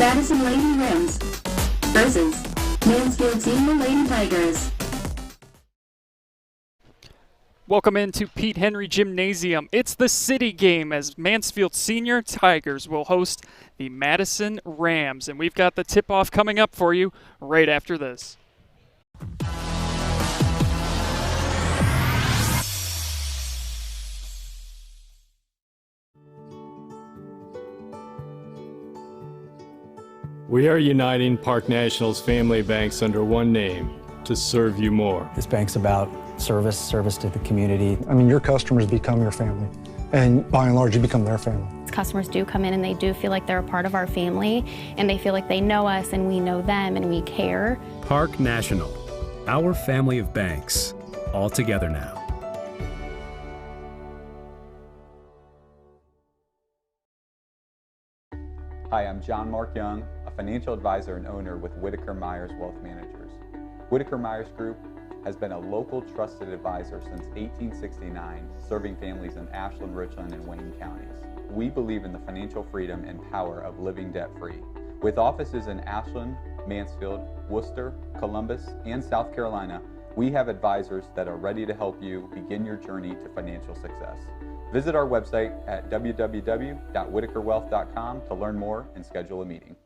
Madison Lady Rams versus Mansfield Senior Lady Tigers. Welcome into Pete Henry Gymnasium. It's the city game as Mansfield Senior Tigers will host the Madison Rams. And we've got the tip-off coming up for you right after this. We are uniting Park National's family banks under one name to serve you more. This bank's about service to the community. I mean, your customers become your family, and by and large, you become their family. Customers do come in and they do feel like they're a part of our family, and they feel like they know us and we know them and we care. Park National, our family of banks, all together now. Hi, I'm John Mark Young, a financial advisor and owner with Whitaker Myers Wealth Managers. Whitaker Myers Group has been a local trusted advisor since 1869, serving families in Ashland, Richland, and Wayne counties. We believe in the financial freedom and power of living debt-free. With offices in Ashland, Mansfield, Worcester, Columbus, and South Carolina, we have advisors that are ready to help you begin your journey to financial success. Visit our website at www.whitakerwealth.com to learn more and schedule a meeting.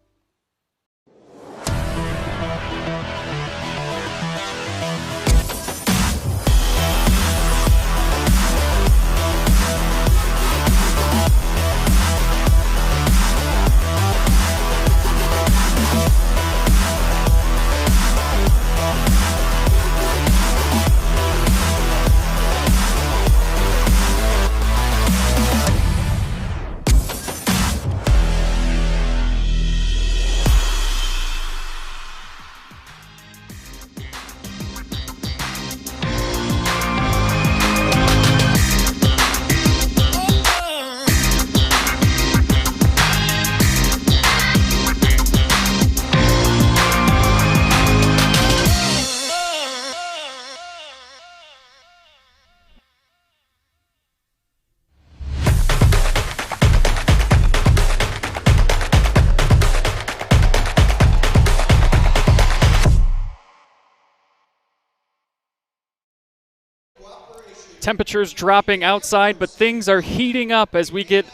Temperatures dropping outside, but things are heating up as we get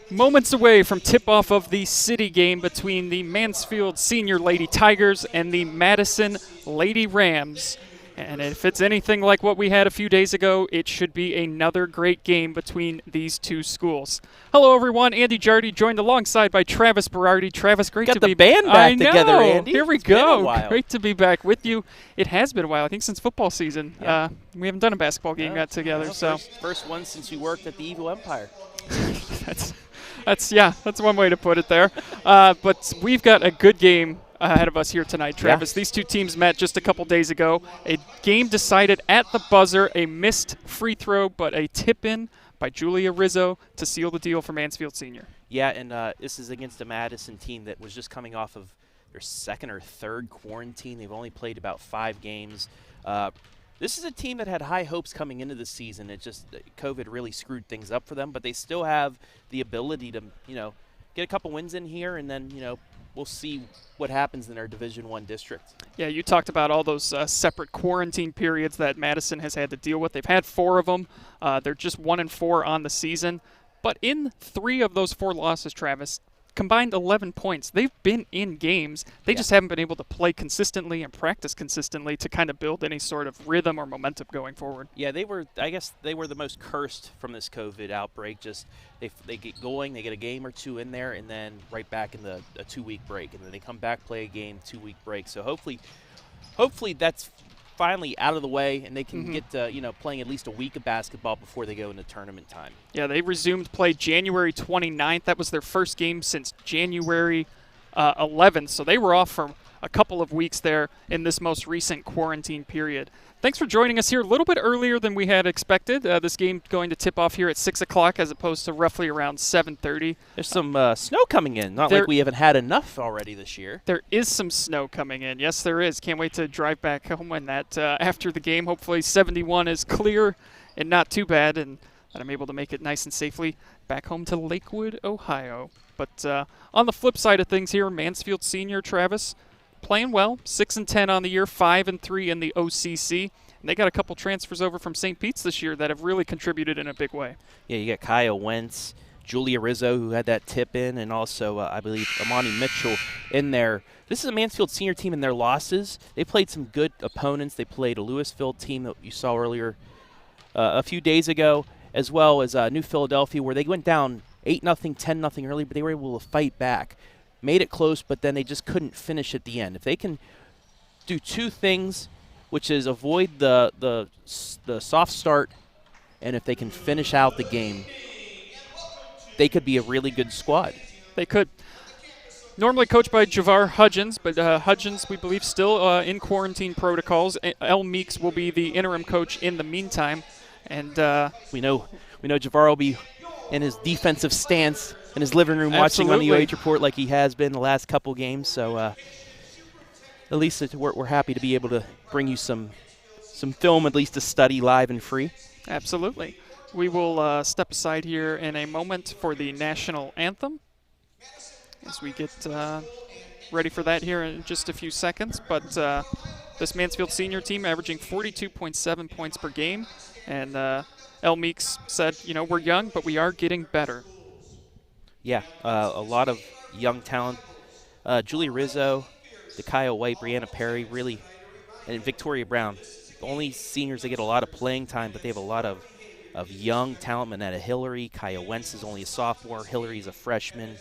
moments away from tip-off of the city game between the Mansfield Senior Lady Tigers and the Madison Lady Rams. And if it's anything like what we had a few days ago, it should be another great game between these two schools. Hello, everyone. Andy Jardy joined alongside by Travis Berardi. Travis, great to be back. Got the band back together, Andy. Here we It's been a go. while. Great to be back with you. It has been a while, I think, since football season. Yeah. We haven't done a basketball game yet together. No, so first one since you worked at the Evil Empire. that's one way to put it there. But we've got a good game ahead of us here tonight, Travis. Yeah. These two teams met just a couple days ago. A game decided at the buzzer, a missed free throw, but a tip-in by Julia Rizzo to seal the deal for Mansfield Senior. Yeah, and this is against a Madison team that was just coming off of their second or third quarantine. They've only played about 5 games. This is a team that had high hopes coming into the season. It just COVID really screwed things up for them, but they still have the ability to, get a couple wins in here, and then, we'll see what happens in our Division I district. Yeah, you talked about all those separate quarantine periods that Madison has had to deal with. They've had 4 of them. They're just 1-4 on the season. But in 3 of those 4 losses, Travis, combined 11 points. They've been in games. They just haven't been able to play consistently and practice consistently to kind of build any sort of rhythm or momentum going forward. Yeah, I guess they were the most cursed from this COVID outbreak. Just they get going, they get a game or 2 in there, and then right back in a 2-week break, and then they come back, play a game, 2-week break. So hopefully that's finally out of the way, and they can get playing at least a week of basketball before they go into tournament time. Yeah, they resumed play January 29th. That was their first game since January 11th, so they were off for a couple of weeks there in this most recent quarantine period. Thanks for joining us here a little bit earlier than we had expected. This game going to tip off here at 6 o'clock as opposed to roughly around 7:30. There's some snow coming in. Not like we haven't had enough already this year. There is some snow coming in. Yes, there is. Can't wait to drive back home when that after the game. Hopefully 71 is clear and not too bad, and that I'm able to make it nice and safely back home to Lakewood, Ohio. But on the flip side of things here, Mansfield Senior, Travis, playing well, 6-10 on the year, 5-3 in the OCC. And they got a couple transfers over from St. Pete's this year that have really contributed in a big way. Yeah, you got Kyle Wentz, Julia Rizzo, who had that tip in, and also, I believe, Amani Mitchell in there. This is a Mansfield Senior team in their losses. They played some good opponents. They played a Louisville team that you saw earlier a few days ago, as well as New Philadelphia, where they went down 8-0, 10-0 early, but they were able to fight back. Made it close, but then they just couldn't finish at the end. If they can do two things, which is avoid the soft start, and if they can finish out the game, they could be a really good squad. They could. Normally coached by Javar Hudgens, but Hudgens, we believe, still in quarantine protocols. El Meeks will be the interim coach in the meantime. And we know Javar will be in his defensive stance in his living room watching on the UH Report like he has been the last couple games. So at least we're happy to be able to bring you some film, at least to study live and free. Absolutely. We will step aside here in a moment for the national anthem as we get ready for that here in just a few seconds. But this Mansfield Senior team averaging 42.7 points per game. And El Meeks said, we're young, but we are getting better. Yeah, a lot of young talent. Julie Rizzo, Kyle White, Brianna Perry, really, and Victoria Brown. The only seniors that get a lot of playing time, but they have a lot of young talent. Manetta Hillary, Kaya Wentz is only a sophomore. Hillary's a freshman.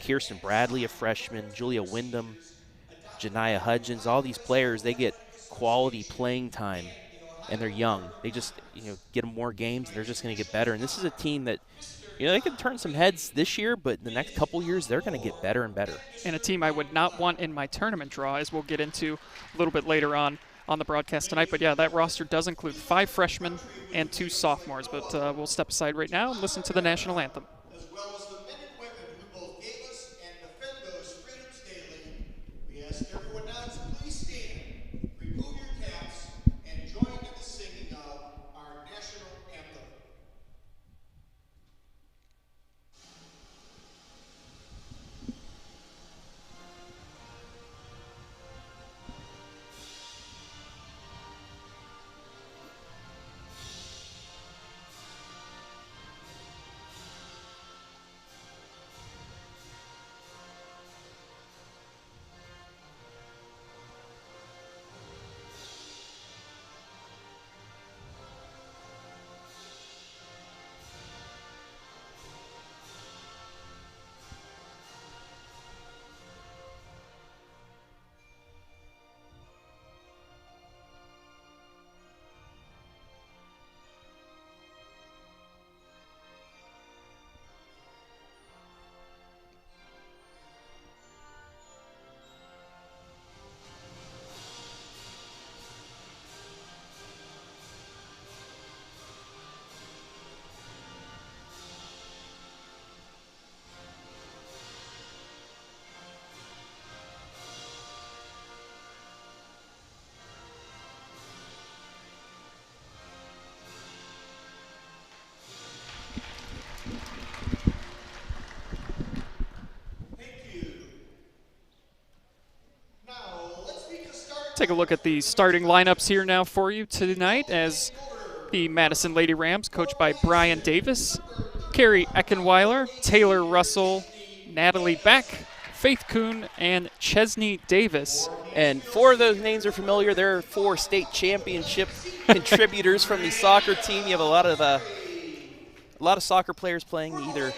Kirsten Bradley, a freshman. Julia Wyndham, Janiyah Hudgens. All these players, they get quality playing time, and they're young. They just get them more games, and they're just going to get better. And this is a team that they can turn some heads this year, but the next couple years they're going to get better and better. And a team I would not want in my tournament draw, as we'll get into a little bit later on the broadcast tonight. But yeah, that roster does include 5 freshmen and 2 sophomores. But we'll step aside right now and listen to the national anthem. As well as the men and women who both gave us and defend those freedoms daily, we ask everyone now to please stand, remove your caps, and join in the singing of our national anthem. Take a look at the starting lineups here now for you tonight as the Madison Lady Rams, coached by Brian Davis, Carrie Eckenweiler, Taylor Russell, Natalie Beck, Faith Kuhn, and Chesney Davis. And 4 of those names are familiar. They're 4 state championship contributors from the soccer team. You have a lot of soccer players playing either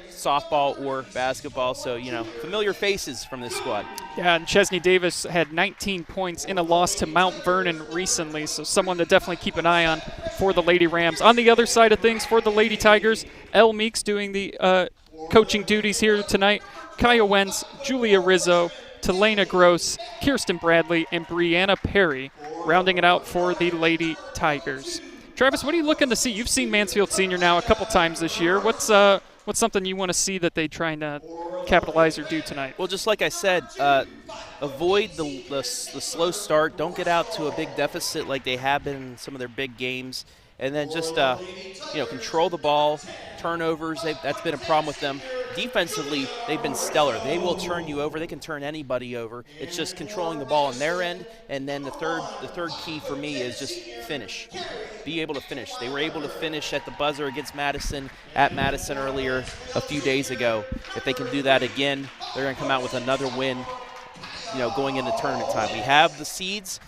softball or basketball, so familiar faces from this squad. Yeah, and Chesney Davis had 19 points in a loss to Mount Vernon recently, so someone to definitely keep an eye on for the Lady Rams. On the other side of things, for the Lady Tigers, El Meeks doing the coaching duties here tonight. Kaya Wentz, Julia Rizzo, Telena Gross, Kirsten Bradley, and Brianna Perry rounding it out for the Lady Tigers. Travis, what are you looking to see? You've seen Mansfield Senior now a couple times this year. What's something you want to see that they try and capitalize or do tonight? Well, just like I said, avoid the slow start. Don't get out to a big deficit like they have been in some of their big games, and then just control the ball, turnovers. That's been a problem with them. Defensively, they've been stellar. They will turn you over. They can turn anybody over. It's just controlling the ball on their end, and then the third key for me is just finish. Be able to finish. They were able to finish at the buzzer against Madison at Madison earlier a few days ago. If they can do that again, they're going to come out with another win, going into tournament time. We have the seeds.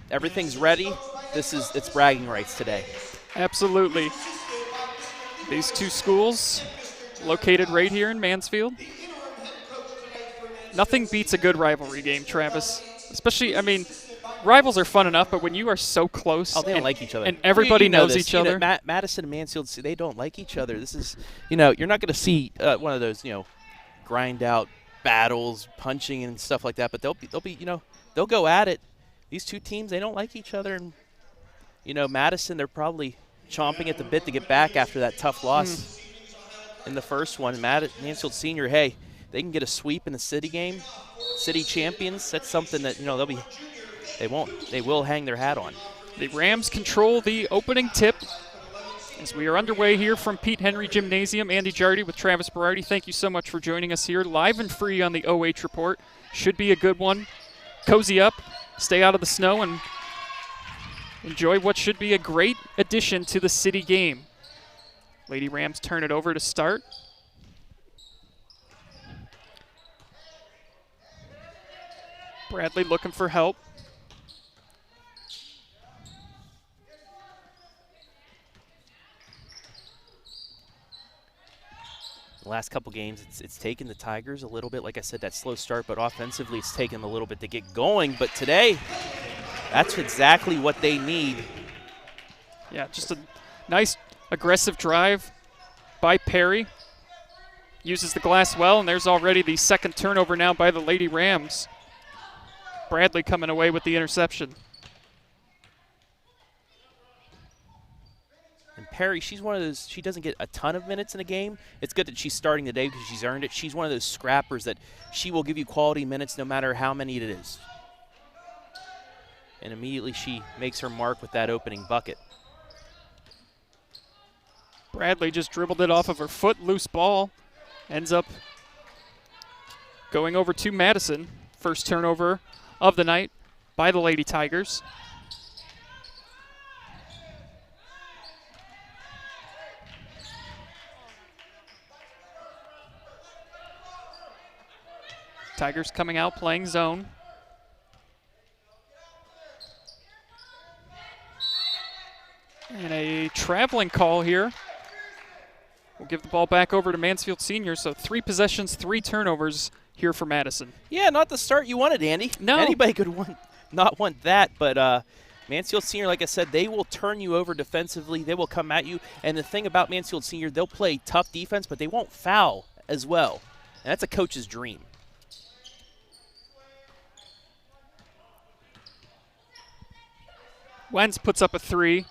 Everything's ready. It's bragging rights today. Absolutely. These two schools located right here in Mansfield. Nothing beats a good rivalry game, Travis. Especially, rivals are fun enough, but when you are so close, they don't like each other, and everybody knows each other. Madison and Mansfield, they don't like each other. This is, you're not going to see one of those, grind out battles, punching and stuff like that. But they'll go at it. These two teams, they don't like each other, and Madison, they're probably chomping at the bit to get back after that tough loss in the first one. Mansfield Senior, hey, they can get a sweep in the city game, city champions. That's something that they will hang their hat on. The Rams control the opening tip as we are underway here from Pete Henry Gymnasium. Andy Jardy with Travis Berardi. Thank you so much for joining us here live and free on the OH Report. Should be a good one. Cozy up, stay out of the snow, and enjoy what should be a great addition to the city game. Lady Rams turn it over to start. Bradley looking for help. The last couple games, it's taken the Tigers a little bit, like I said, that slow start, but offensively it's taken them a little bit to get going. But today, that's exactly what they need. Yeah, just a nice aggressive drive by Perry. Uses the glass well, and there's already the second turnover now by the Lady Rams. Bradley coming away with the interception. And Perry, she's one of those, she doesn't get a ton of minutes in a game. It's good that she's starting the day because she's earned it. She's one of those scrappers that she will give you quality minutes no matter how many it is. And immediately she makes her mark with that opening bucket. Bradley just dribbled it off of her foot, loose ball. Ends up going over to Madison. First turnover of the night by the Lady Tigers. Tigers coming out playing zone. And a traveling call here. We'll give the ball back over to Mansfield Senior. So 3 possessions, 3 turnovers here for Madison. Yeah, not the start you wanted, Andy. No. Anybody could not want that, but Mansfield Senior, like I said, they will turn you over defensively. They will come at you. And the thing about Mansfield Senior, they'll play tough defense, but they won't foul as well. And that's a coach's dream. Wenz puts up a 3.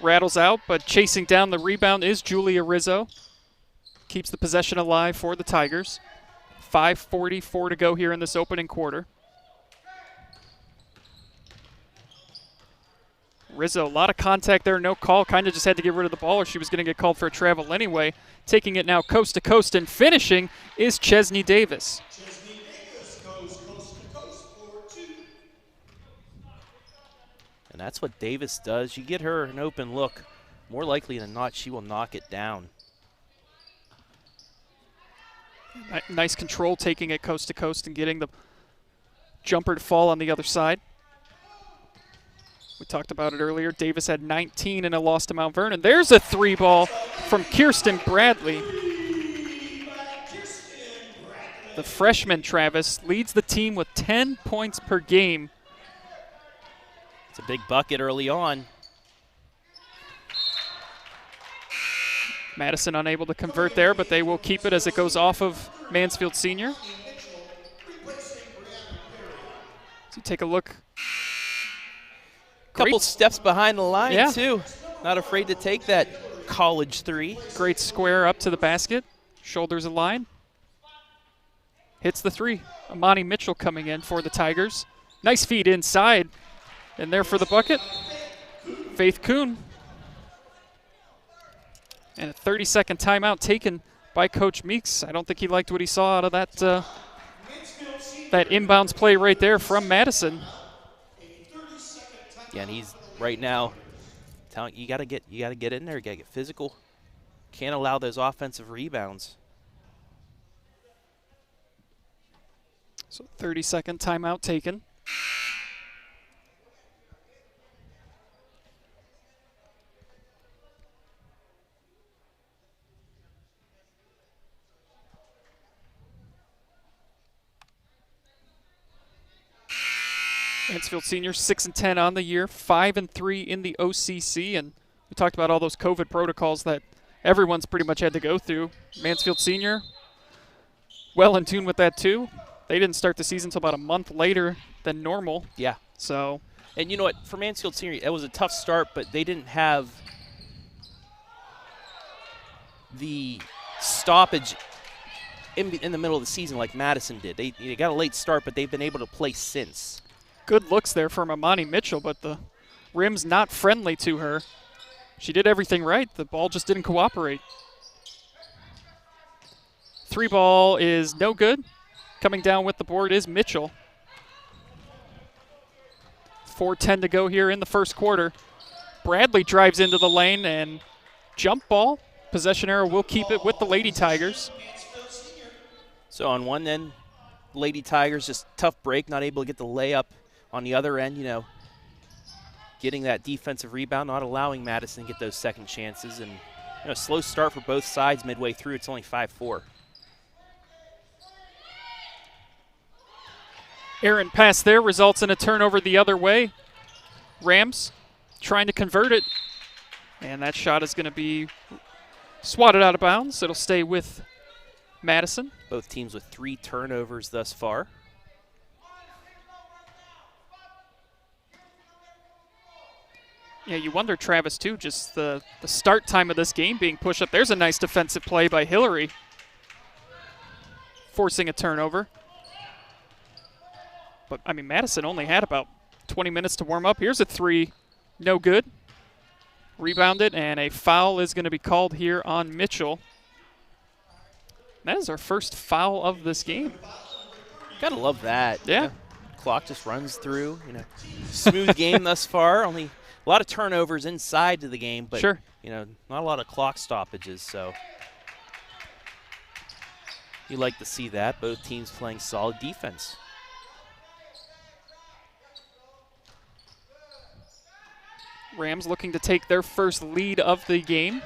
Rattles out, but chasing down the rebound is Julia Rizzo. Keeps the possession alive for the Tigers. 5:44 to go here in this opening quarter. Rizzo, a lot of contact there, no call. Kind of just had to get rid of the ball or she was going to get called for a travel anyway. Taking it now coast to coast and finishing is Chesney Davis. Chesney Davis goes coast to coast for 2. And that's what Davis does. You get her an open look, more likely than not, she will knock it down. Nice control, taking it coast to coast and getting the jumper to fall on the other side. We talked about it earlier. Davis had 19 in a loss to Mount Vernon. There's a 3 ball from Kirsten Bradley. The freshman, Travis, leads the team with 10 points per game. It's a big bucket early on. Madison unable to convert there, but they will keep it as it goes off of Mansfield Senior. So take a look. Couple steps behind the line, too. Not afraid to take that college 3. Great square up to the basket. Shoulders a line. Hits the 3. Amani Mitchell coming in for the Tigers. Nice feed inside. And there for the bucket, Faith Kuhn And a 30-second timeout taken by Coach Meeks. I don't think he liked what he saw out of that that inbounds play right there from Madison. Yeah, and he's right now telling you gotta get in there, you gotta get physical. Can't allow those offensive rebounds. So 30-second timeout taken. Mansfield Senior 6-10 on the year, 5-3 in the OCC, and we talked about all those COVID protocols that everyone's pretty much had to go through. Mansfield Senior, well in tune with that too. They didn't start the season until about a month later than normal. Yeah. So, and you know what? For Mansfield Senior, it was a tough start, but they didn't have the stoppage in the middle of the season like Madison did. They got a late start, but they've been able to play since. good looks there from Amani Mitchell, but the rim's not friendly to her. She did everything right. The ball just didn't cooperate. Three ball is no good. Coming down with the board is Mitchell. 4:10 to go here in the first quarter. Bradley drives into the lane and jump ball. Possession arrow will keep it with the Lady Tigers. So on one end, Lady Tigers just tough break, not able to get the layup. On the other end, you know, getting that defensive rebound, not allowing Madison to get those second chances. And you know, slow start for both sides midway through. It's only 5-4. Aaron pass there results in a turnover the other way. Rams trying to convert it. And that shot is going to be swatted out of bounds. It'll stay with Madison. Both teams with 3 turnovers thus far. Yeah, you wonder, Travis, too, just the start time of this game being pushed up. There's a nice defensive play by Hillary, forcing a turnover. But, I mean, Madison only had about 20 minutes to warm up. Here's a three, no good. Rebounded, and a foul is going to be called here on Mitchell. That is our first foul of this game. Gotta love that. Yeah. You know, clock just runs through. You know, smooth game thus far. Only a lot of turnovers inside to the game, but sure, you know, not a lot of clock stoppages. So you like to see that. Both teams playing solid defense. Rams looking to take their first lead of the game.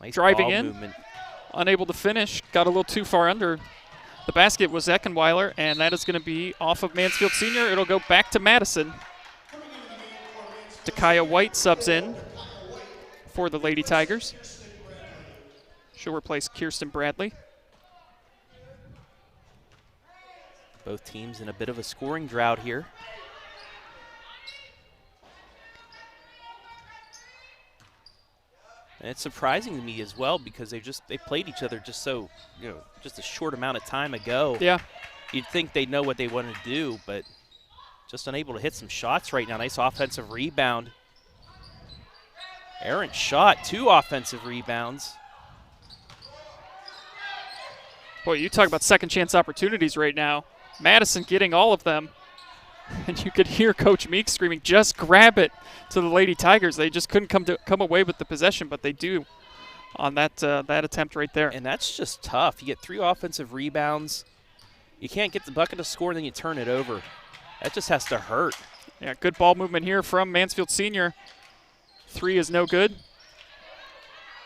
Nice driving ball in, movement. Unable to finish, got a little too far under. The basket was Eckenweiler, and that is going to be off of Mansfield Senior. It'll go back to Madison. Takaya White subs in for the Lady Tigers. She'll replace Kirsten Bradley. Both teams in a bit of a scoring drought here. And it's surprising to me as well because they played each other just so, you know, just a short amount of time ago. Yeah. You'd think they know what they want to do, but just unable to hit some shots right now. Nice offensive rebound. Errant shot, 2 offensive rebounds. Boy, you talk about second chance opportunities right now. Madison getting all of them. And you could hear Coach Meek screaming, just grab it, to the Lady Tigers. They just couldn't come away with the possession, but they do on that attempt right there. And that's just tough. You get 3 offensive rebounds. You can't get the bucket to score, and then you turn it over. That just has to hurt. Yeah, good ball movement here from Mansfield Senior. 3 is no good.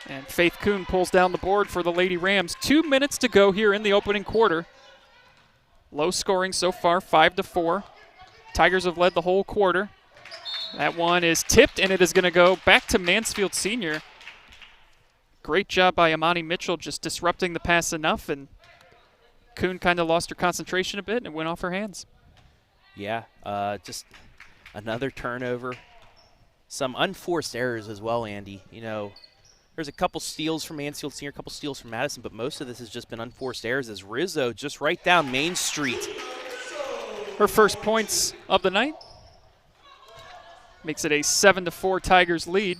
And Faith Kuhn pulls down the board for the Lady Rams. 2 minutes to go here in the opening quarter. Low scoring so far, 5-4. Tigers have led the whole quarter. That one is tipped, and it is going to go back to Mansfield Senior. Great job by Amani Mitchell just disrupting the pass enough, and Kuhn kind of lost her concentration a bit, and it went off her hands. Yeah, just another turnover. Some unforced errors as well, Andy. You know, there's a couple steals from Mansfield Senior, a couple steals from Madison, but most of this has just been unforced errors as Rizzo just right down Main Street. Her first points of the night. Makes it a 7-4 Tigers lead.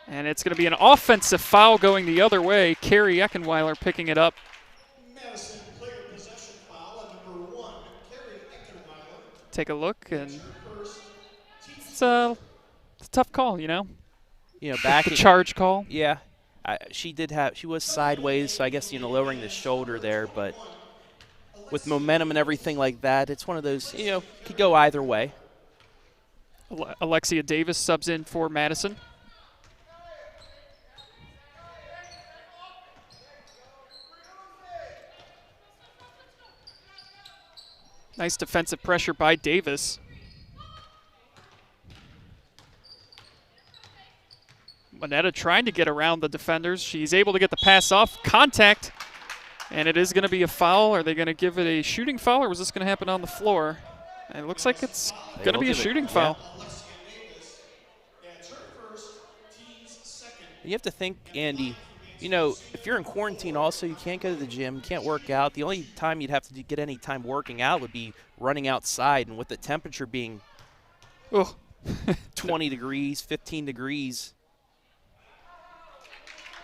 And it's going to be an offensive foul going the other way. Carrie Eckenweiler picking it up. Madison player possession foul on number 1, Carrie Eckenweiler. Take a look, and it's a tough call, you know. You know, back the charge call. Yeah, she was sideways, so I guess, you know, lowering the shoulder there, but with momentum and everything like that, it's one of those, you know, could go either way. Alexia Davis subs in for Madison. Nice defensive pressure by Davis. Moneta trying to get around the defenders. She's able to get the pass off. Contact. And it is going to be a foul. Are they going to give it a shooting foul, or was this going to happen on the floor? And it looks like it's going to be a shooting foul. You have to think, Andy, you know, if you're in quarantine also, you can't go to the gym, you can't work out. The only time you'd have to get any time working out would be running outside, and with the temperature being 20 degrees, 15 degrees,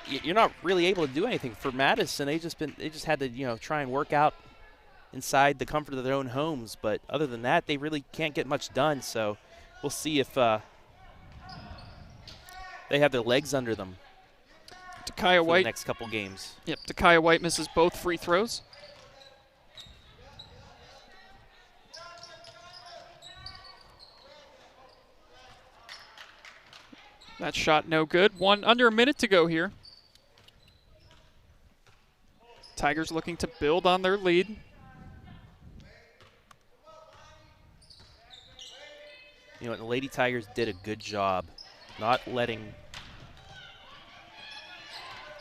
you're not really able to do anything. For Madison, they just had to, you know, try and work out inside the comfort of their own homes. But other than that, they really can't get much done. So we'll see if they have their legs under them. Takaya White. The next couple games. Yep, Takaya White misses both free throws. That shot no good. Under a minute to go here. Tigers looking to build on their lead. You know, the Lady Tigers did a good job not letting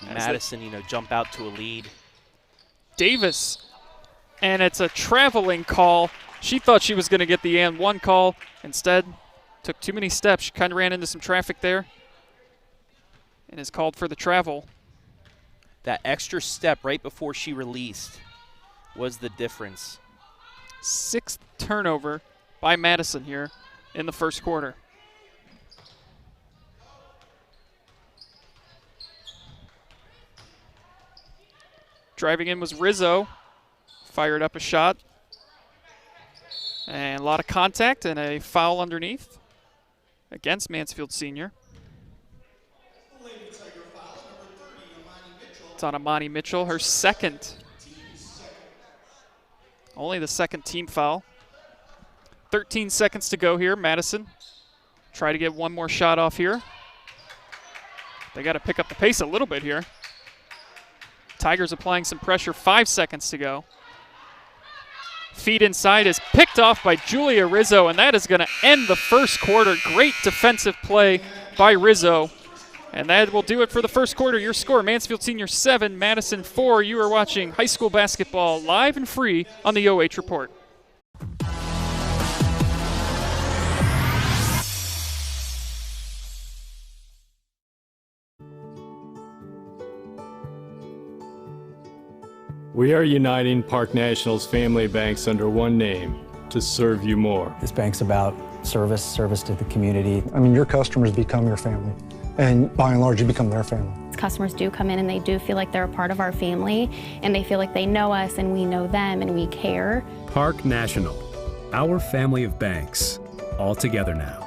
Madison, you know, jump out to a lead. Davis, and it's a traveling call. She thought she was going to get the and one call. Instead, took too many steps. She kind of ran into some traffic there and is called for the travel. That extra step right before she released was the difference. 6th turnover by Madison here in the first quarter. Driving in was Rizzo. Fired up a shot. And a lot of contact and a foul underneath against Mansfield Senior. It's on Amani Mitchell, her second. Only the second team foul. 13 seconds to go here. Madison try to get one more shot off here. They got to pick up the pace a little bit here. Tigers applying some pressure, 5 seconds to go. Feed inside is picked off by Julia Rizzo, and that is going to end the first quarter. Great defensive play by Rizzo. And that will do it for the first quarter. Your score, Mansfield Senior 7, Madison 4. You are watching high school basketball live and free on the OH Report. We are uniting Park National's family banks under one name to serve you more. This bank's about service to the community. I mean, your customers become your family, and by and large, you become their family. Customers do come in and they do feel like they're a part of our family, and they feel like they know us and we know them and we care. Park National, our family of banks, all together now.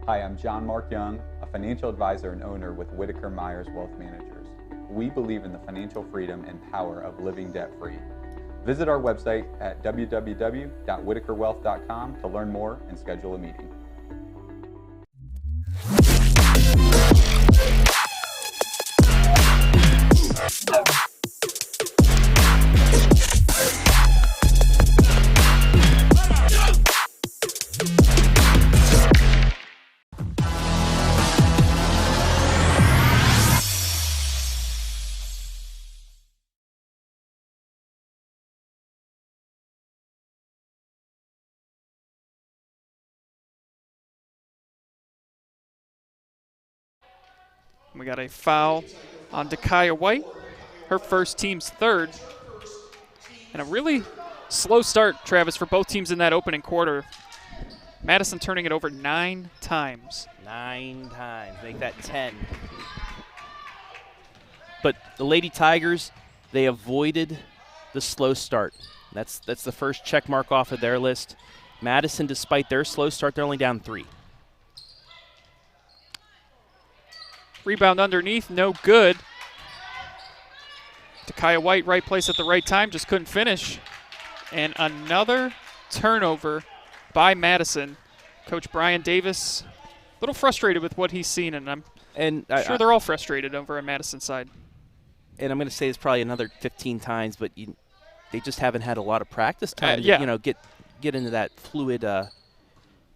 Hi, I'm John Mark Young, a financial advisor and owner with Whitaker Myers Wealth Managers. We believe in the financial freedom and power of living debt-free. Visit our website at www.whitakerwealth.com to learn more and schedule a meeting. We got a foul on Takaya White, her first, team's third. And a really slow start, Travis, for both teams in that opening quarter. Madison turning it over 9 times. 9 times. Make that 10. But the Lady Tigers, they avoided the slow start. That's the first check mark off of their list. Madison, despite their slow start, they're only down 3. Rebound underneath, no good. Takaya White, right place at the right time, just couldn't finish. And another turnover by Madison. Coach Brian Davis, a little frustrated with what he's seen, and I'm sure they're all frustrated over on Madison's side. And I'm going to say it's probably another 15 times, but they just haven't had a lot of practice time to get into that fluid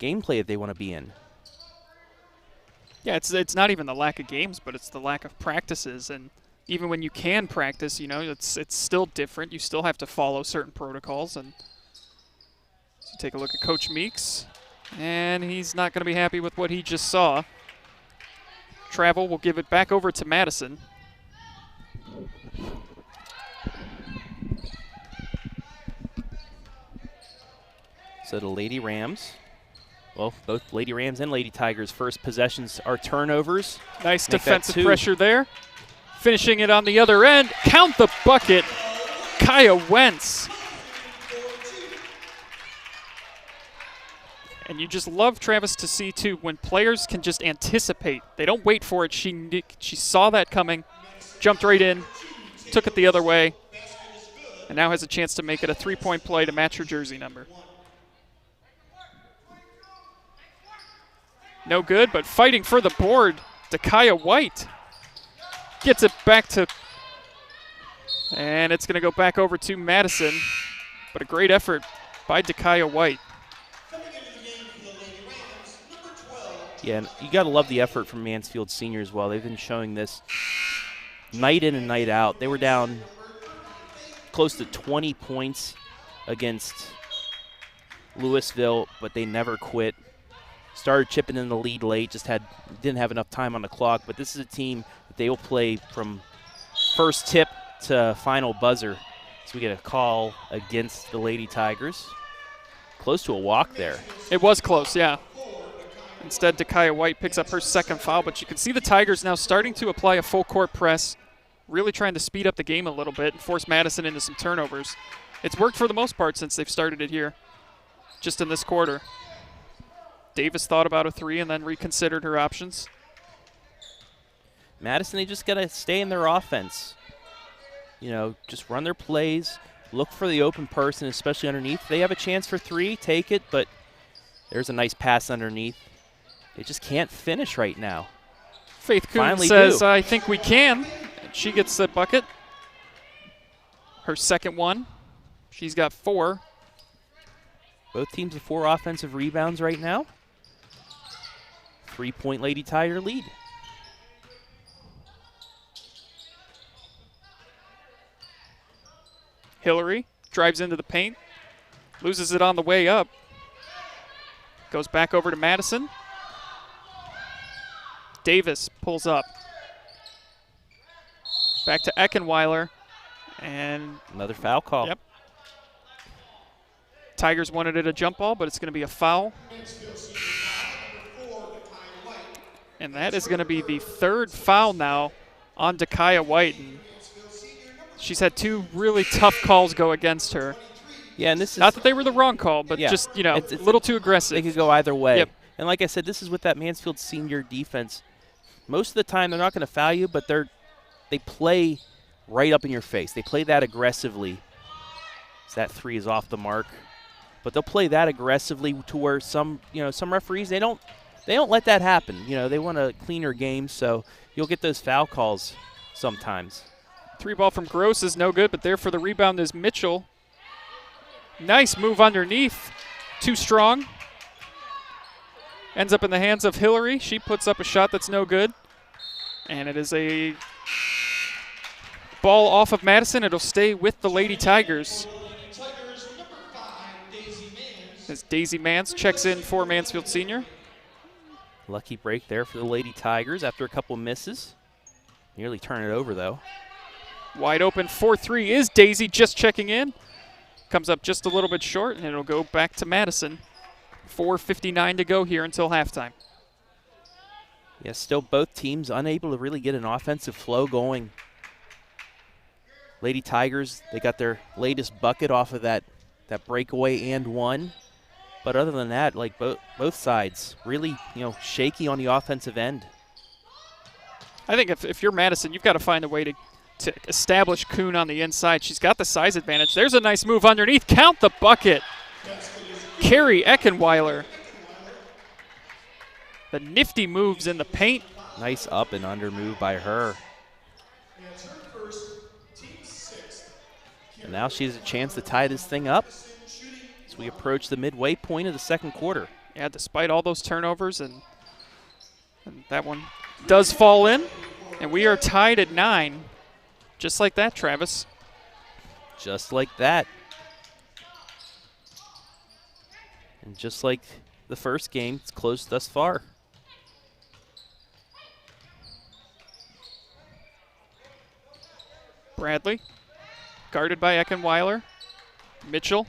gameplay that they want to be in. Yeah, it's not even the lack of games, but it's the lack of practices. And even when you can practice, it's still different. You still have to follow certain protocols. And so take a look at Coach Meeks, and he's not going to be happy with what he just saw. Travel will give it back over to Madison. So the Lady Rams, well, both Lady Rams and Lady Tigers' first possessions are turnovers. Nice defensive pressure there. Finishing it on the other end. Count the bucket. Kaya Wentz. And you just love, Travis, to see, too, when players can just anticipate. They don't wait for it. She saw that coming, jumped right in, took it the other way, and now has a chance to make it a 3-point play to match her jersey number. No good, but fighting for the board, Takaya White gets it back to, and it's going to go back over to Madison, but a great effort by Takaya White. Yeah, and you got to love the effort from Mansfield Senior as well. They've been showing this night in and night out. They were down close to 20 points against Louisville, but they never quit. Started chipping in the lead late, didn't have enough time on the clock, but this is a team that they will play from first tip to final buzzer. So we get a call against the Lady Tigers. Close to a walk there. It was close, yeah. Instead, Takaya White picks up her second foul, but you can see the Tigers now starting to apply a full court press, really trying to speed up the game a little bit and force Madison into some turnovers. It's worked for the most part since they've started it here, just in this quarter. Davis thought about a 3 and then reconsidered her options. Madison, they just got to stay in their offense. Just run their plays, look for the open person, especially underneath. If they have a chance for 3, take it, but there's a nice pass underneath. They just can't finish right now. Faith Kuhn says, I think we can. And she gets the bucket. Her second one. She's got 4. Both teams with 4 offensive rebounds right now. 3-point Lady Tiger lead. Hillary drives into the paint, loses it on the way up. Goes back over to Madison. Davis pulls up. Back to Eckenweiler. And another foul call. Yep. Tigers wanted it a jump ball, but it's going to be a foul. And that is going to be the 3rd foul now on Takaya White. And she's had 2 really tough calls go against her. Yeah, and this is not that they were the wrong call, but just, it's a little too aggressive. They could go either way. Yep. And like I said, this is with that Mansfield Senior defense. Most of the time they're not going to foul you, but they play right up in your face. They play that aggressively. So that 3 is off the mark. But they'll play that aggressively to where some referees, they don't let that happen. They want a cleaner game, so you'll get those foul calls sometimes. 3 ball from Gross is no good, but there for the rebound is Mitchell. Nice move underneath. Too strong. Ends up in the hands of Hillary. She puts up a shot that's no good. And it is a ball off of Madison. It'll stay with the Lady Tigers. As Daisy Mans checks in for Mansfield Senior. Lucky break there for the Lady Tigers after a couple misses. Nearly turn it over, though. Wide open 4-3 is Daisy just checking in. Comes up just a little bit short, and it'll go back to Madison. 4:59 to go here until halftime. Yeah, still both teams unable to really get an offensive flow going. Lady Tigers, they got their latest bucket off of that breakaway and one. But other than that, like both sides, really, shaky on the offensive end. I think if you're Madison, you've got to find a way to establish Kuhn on the inside. She's got the size advantage. There's a nice move underneath. Count the bucket. Carrie Eckenweiler. The nifty moves in the paint. Nice up and under move by her. And now she has a chance to tie this thing up as we approach the midway point of the second quarter. Yeah, despite all those turnovers, and that one does fall in. And we are tied at 9. Just like that, Travis. Just like that. And just like the first game, it's close thus far. Bradley, guarded by Eckenweiler. Mitchell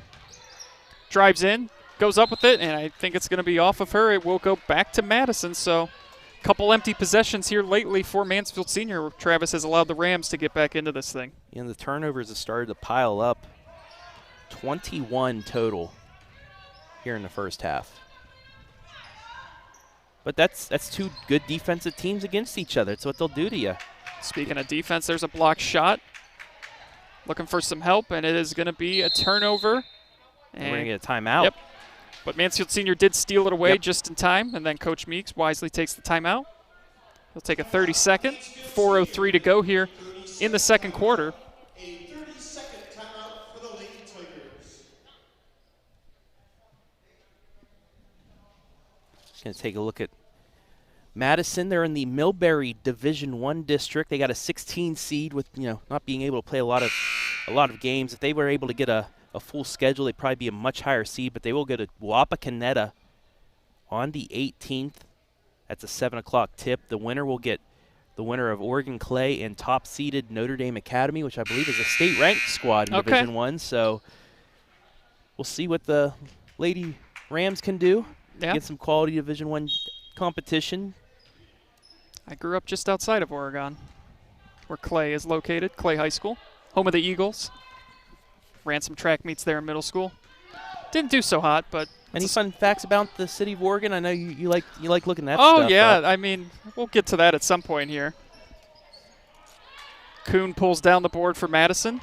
drives in, goes up with it, and I think it's going to be off of her. It will go back to Madison, so a couple empty possessions here lately for Mansfield Senior. Travis has allowed the Rams to get back into this thing. And the turnovers have started to pile up. 21 total here in the first half. But that's two good defensive teams against each other. It's what they'll do to you. Speaking of defense, there's a block shot. Looking for some help, and it is going to be a turnover. And we're going to get a timeout. Yep. But Mansfield Senior did steal it away just in time, and then Coach Meeks wisely takes the timeout. He'll take a 30-second. 4:03 to go here in the second quarter. A 30-second timeout for the Lady Tigers. Just going to take a look at Madison. They're in the Millbury Division I district. They got a 16 seed with not being able to play a lot of games. If they were able to get a full schedule, they'd probably be a much higher seed, but they will go to Wapakoneta on the 18th. That's a 7 o'clock tip. The winner will get the winner of Oregon Clay and top-seeded Notre Dame Academy, which I believe is a state-ranked squad in Division I. So we'll see what the Lady Rams can do. Get some quality Division I competition. I grew up just outside of Oregon, where Clay is located, Clay High School, home of the Eagles. Ran some track meets there in middle school. Didn't do so hot, but any fun facts about the city of Oregon? I know you like looking at that stuff. Oh yeah, I mean, we'll get to that at some point here. Kuhn pulls down the board for Madison.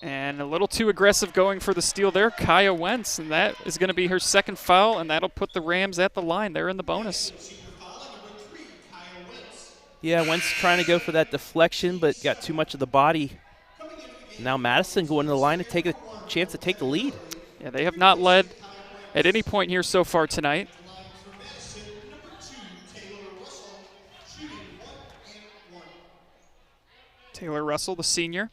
And a little too aggressive going for the steal there, Kaya Wentz, and that is going to be her second foul, and that'll put the Rams at the line. They're in the bonus. Yeah, Wentz trying to go for that deflection, but got too much of the body. Now Madison going to the line to take a chance to take the lead. Yeah, they have not led at any point here so far tonight. Taylor Russell, the senior.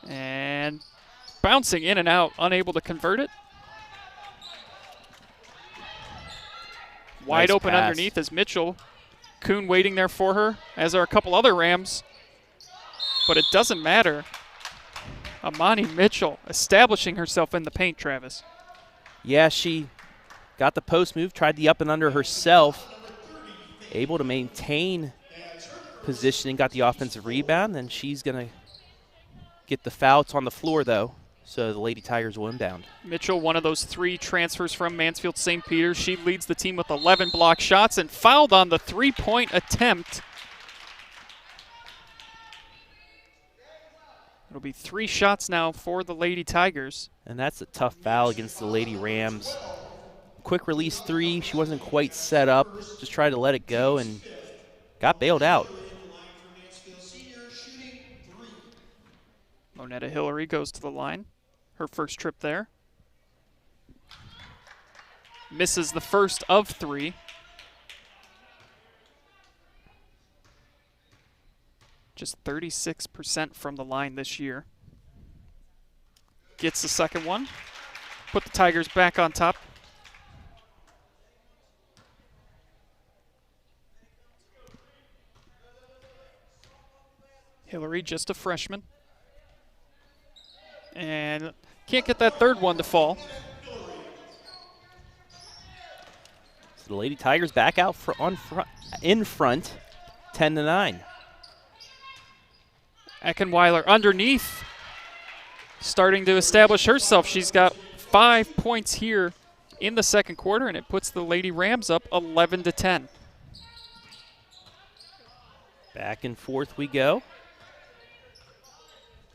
And bouncing in and out, unable to convert it. Wide open pass underneath is Mitchell. Kuhn waiting there for her, as are a couple other Rams. But it doesn't matter. Amani Mitchell establishing herself in the paint, Travis. Yeah, she got the post move, tried the up and under herself. Able to maintain positioning, got the offensive rebound, and she's going to get the foul. It's on the floor, though, so the Lady Tigers will inbound. Mitchell, one of those 3 transfers from Mansfield St. Peter's. She leads the team with 11 block shots and fouled on the 3-point attempt. It'll be 3 shots now for the Lady Tigers. And that's a tough foul against the Lady Rams. Quick release 3. She wasn't quite set up. Just tried to let it go and got bailed out. Monetta Hillary goes to the line. Her first trip there. Misses the first of 3. Just 36% from the line this year. Gets the second one. Put the Tigers back on top. Hillary Hillary, just a freshman. And can't get that third one to fall. So the Lady Tigers back out in front, 10-9. Eckenweiler underneath, starting to establish herself. She's got 5 points here in the second quarter, and it puts the Lady Rams up 11-10. Back and forth we go.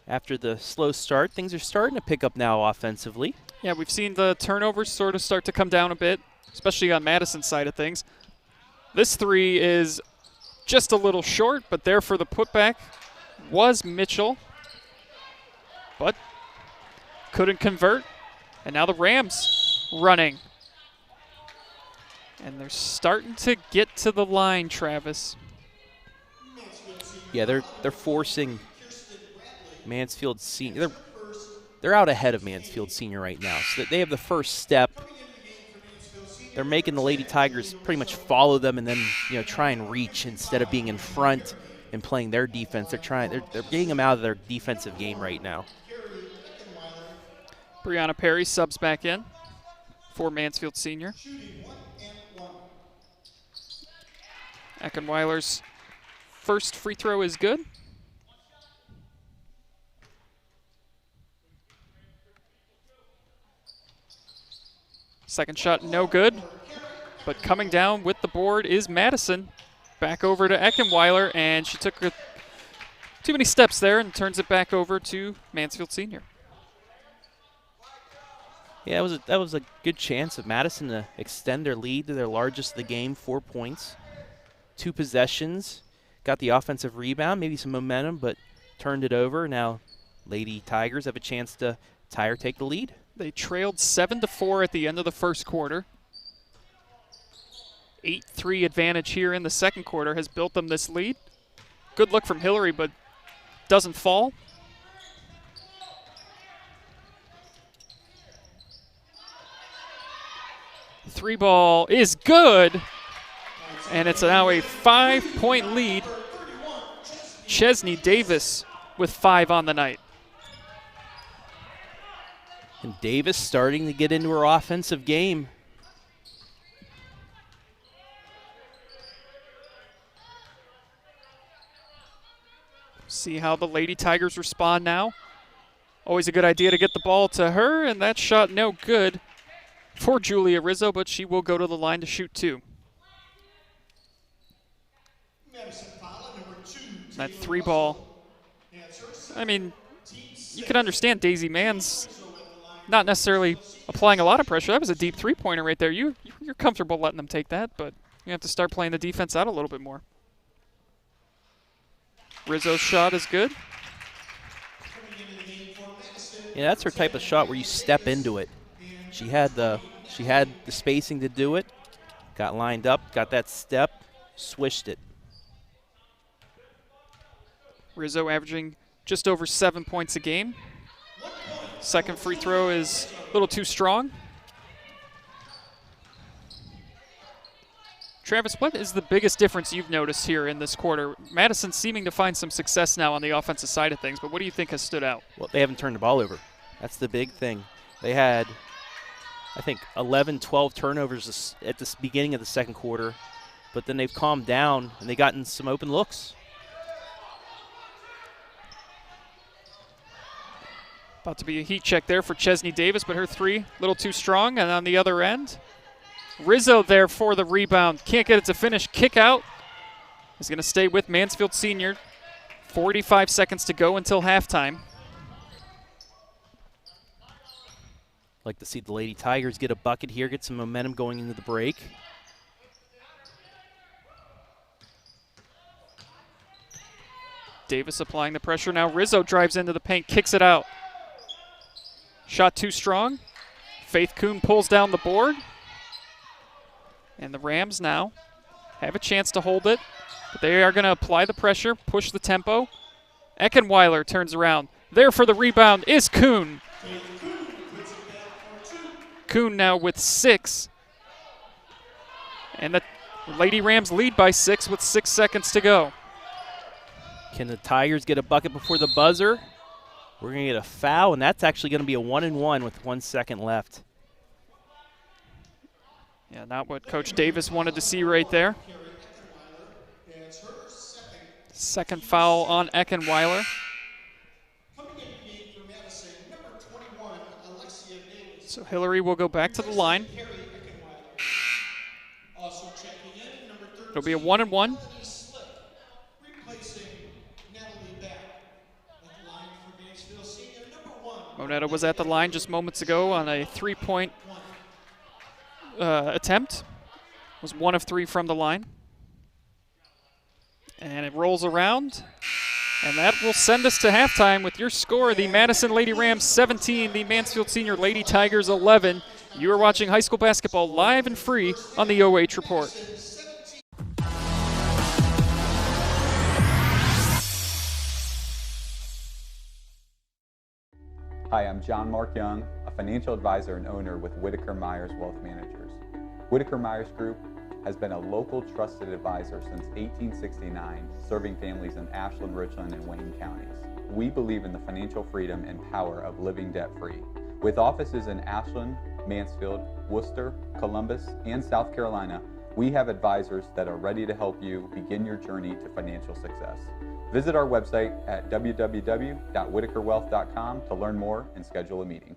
After the slow start, things are starting to pick up now offensively. Yeah, we've seen the turnovers sort of start to come down a bit, especially on Madison's side of things. This three is just a little short, but there for the putback was Mitchell, but couldn't convert. And now the Rams running. And they're starting to get to the line, Travis. Yeah, they're forcing Mansfield Senior. They're out ahead of Mansfield Senior right now, so that they have the first step. They're making the Lady Tigers pretty much follow them and then try and reach instead of being in front and playing their defense. They're getting them out of their defensive game right now. Brianna Perry subs back in for Mansfield Senior. Eckenweiler's first free throw is good. Second shot, no good. But coming down with the board is Madison. Back over to Eckenweiler, and she took too many steps there and turns it back over to Mansfield Senior. Yeah, that was a good chance of Madison to extend their lead to their largest of the game, 4 points. 2 possessions, got the offensive rebound, maybe some momentum, but turned it over. Now Lady Tigers have a chance to tie or take the lead. They trailed 7-4 at the end of the first quarter. 8-3 advantage here in the second quarter has built them this lead. Good look from Hillary, but doesn't fall. Three ball is good, and it's now a 5-point lead. Chesney Davis with 5 on the night. And Davis starting to get into her offensive game. See how the Lady Tigers respond now. Always a good idea to get the ball to her, and that shot no good for Julia Rizzo, but she will go to the line to shoot 2. That 3 ball, I mean, you can understand Daisy Mann's not necessarily applying a lot of pressure. That was a deep 3-pointer right there. You're comfortable letting them take that, but you have to start playing the defense out a little bit more. Rizzo's shot is good. Yeah, that's her type of shot where you step into it. She had the spacing to do it. Got lined up, got that step, swished it. Rizzo averaging just over 7 points a game. Second free throw is a little too strong. Travis, what is the biggest difference you've noticed here in this quarter? Madison seeming to find some success now on the offensive side of things, but what do you think has stood out? Well, they haven't turned the ball over. That's the big thing. They had, I think, 11, 12 turnovers at the beginning of the second quarter, but then they've calmed down and they've gotten some open looks. About to be a heat check there for Chesney Davis, but her 3 a little too strong. And on the other end, Rizzo there for the rebound. Can't get it to finish. Kick out is going to stay with Mansfield Senior. 45 seconds to go until halftime. Like to see the Lady Tigers get a bucket here, get some momentum going into the break. Davis applying the pressure now. Rizzo drives into the paint, kicks it out. Shot too strong. Faith Kuhn pulls down the board. And the Rams now have a chance to hold it. But they are going to apply the pressure, push the tempo. Eckenweiler turns around. There for the rebound is Kuhn. Kuhn now with 6. And the Lady Rams lead by 6 with 6 seconds to go. Can the Tigers get a bucket before the buzzer? We're going to get a foul, and that's actually going to be a 1-and-1 with 1 second left. Yeah, not what Coach Davis wanted to see right there. Second foul on Eckenweiler. So Hillary will go back to the line. It'll be a 1-and-1. Moneta was at the line just moments ago on a three-point attempt. Was 1 of 3 from the line. And it rolls around. And that will send us to halftime with your score, the Madison Lady Rams 17, the Mansfield Senior Lady Tigers 11. You are watching high school basketball live and free on the OH Report. Hi, I'm John Mark Young, a financial advisor and owner with Whitaker Myers Wealth Managers. Whitaker Myers Group has been a local trusted advisor since 1869, serving families in Ashland, Richland, and Wayne counties. We believe in the financial freedom and power of living debt-free. With offices in Ashland, Mansfield, Worcester, Columbus, and South Carolina, we have advisors that are ready to help you begin your journey to financial success. Visit our website at www.whitakerwealth.com to learn more and schedule a meeting.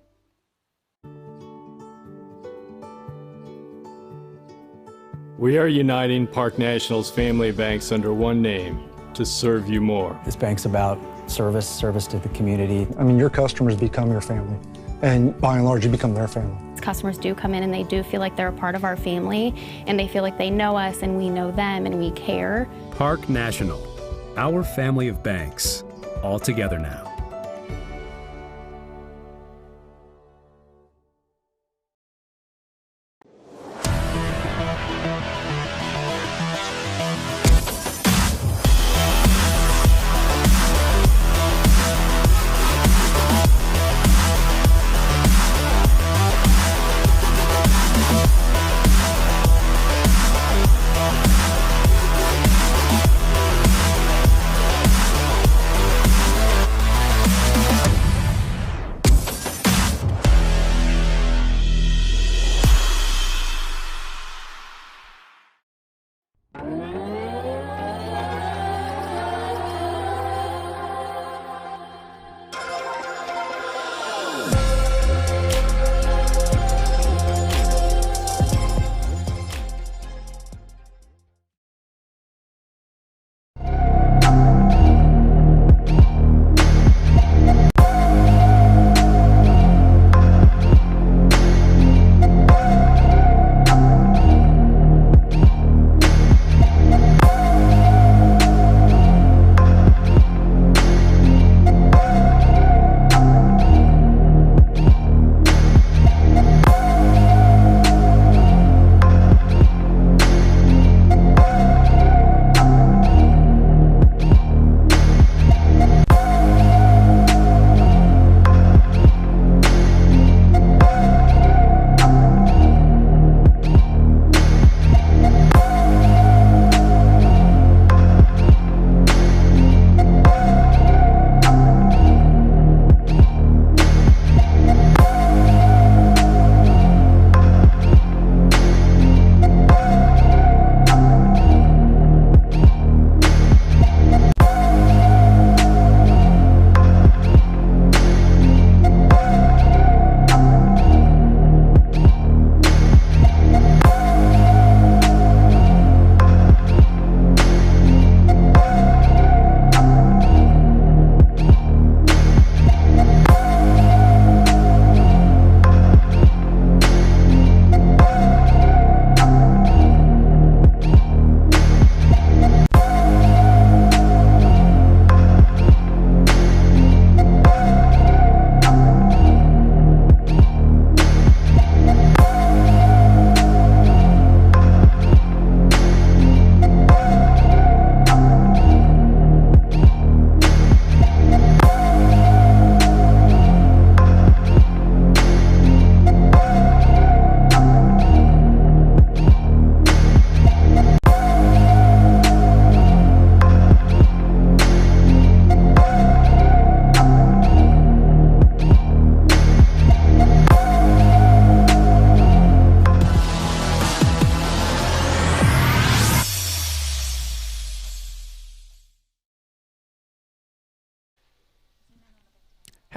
We are uniting Park National's family banks under one name to serve you more. This bank's about service to the community. I mean, your customers become your family, and by and large, you become their family. Customers do come in and they do feel like they're a part of our family, and they feel like they know us and we know them and we care. Park National, our family of banks, all together now.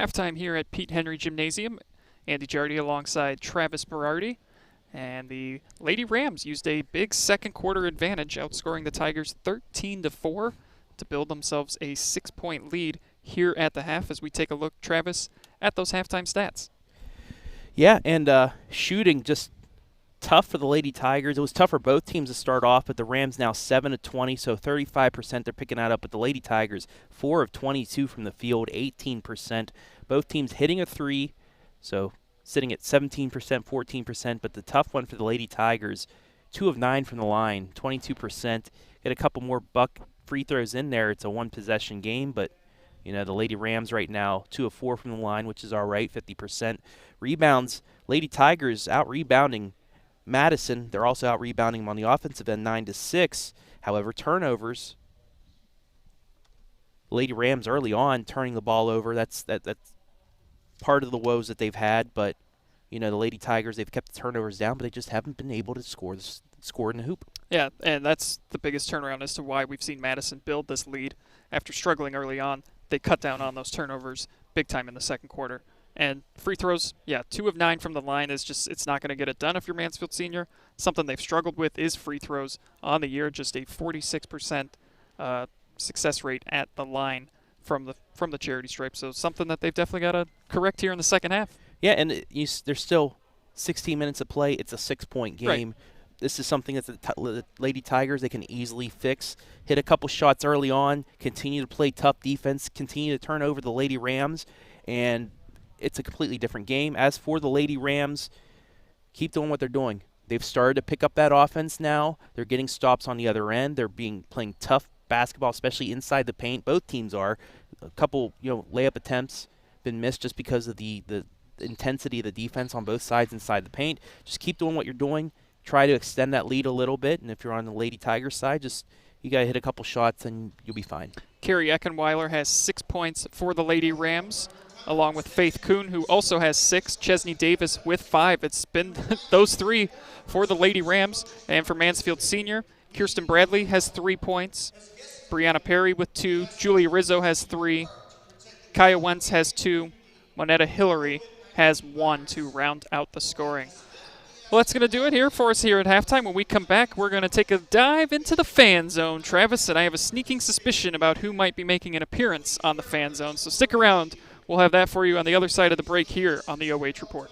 halftime here at Pete Henry Gymnasium. Andy Jardy alongside Travis Berardi. And the Lady Rams used a big second quarter advantage, outscoring the Tigers 13-4 to build themselves a 6-point lead here at the half as we take a look, Travis, at those halftime stats. Yeah, and shooting just tough for the Lady Tigers. It was tough for both teams to start off, but the Rams now 7-20, so 35% they're picking that up. But the Lady Tigers, 4 of 22 from the field, 18%. Both teams hitting a three, so sitting at 17%, 14%. But the tough one for the Lady Tigers, 2 of 9 from the line, 22%. Get a couple more free throws in there. It's a one-possession game, but you know, the Lady Rams right now, 2 of 4 from the line, which is all right, 50%. Rebounds, Lady Tigers out-rebounding Madison. They're also out-rebounding them on the offensive end, 9-6. However, turnovers, Lady Rams early on turning the ball over. That's part of the woes that they've had. But, you know, the Lady Tigers, they've kept the turnovers down, but they just haven't been able to score in the hoop. Yeah, and that's the biggest turnaround as to why we've seen Madison build this lead after struggling early on. They cut down on those turnovers big time in the second quarter. And free throws, yeah, 2 of 9 from the line is just, it's not going to get it done if you're Mansfield Senior. Something they've struggled with is free throws on the year, just a 46% success rate at the line from the charity stripe. So something that they've definitely got to correct here in the second half. Yeah, and there's still 16 minutes of play. It's a 6-point game. Right. This is something that the Lady Tigers, they can easily fix. Hit a couple shots early on, continue to play tough defense, continue to turn over the Lady Rams, and it's a completely different game. As for the Lady Rams, keep doing what they're doing. They've started to pick up that offense now. They're getting stops on the other end. They're playing tough basketball, especially inside the paint. Both teams are. A couple, layup attempts been missed just because of the intensity of the defense on both sides inside the paint. Just keep doing what you're doing. Try to extend that lead a little bit, and if you're on the Lady Tigers side, you got to hit a couple shots and you'll be fine. Carrie Eckenweiler has 6 points for the Lady Rams, along with Faith Kuhn, who also has 6. Chesney Davis with 5. It's been those 3 for the Lady Rams. And for Mansfield Senior, Kirsten Bradley has 3 points. Brianna Perry with 2. Julia Rizzo has 3. Kaya Wentz has 2. Monetta Hillary has 1 to round out the scoring. Well, that's going to do it here for us here at halftime. When we come back, we're going to take a dive into the fan zone, Travis, and I have a sneaking suspicion about who might be making an appearance on the fan zone. So stick around. We'll have that for you on the other side of the break here on the OH Report.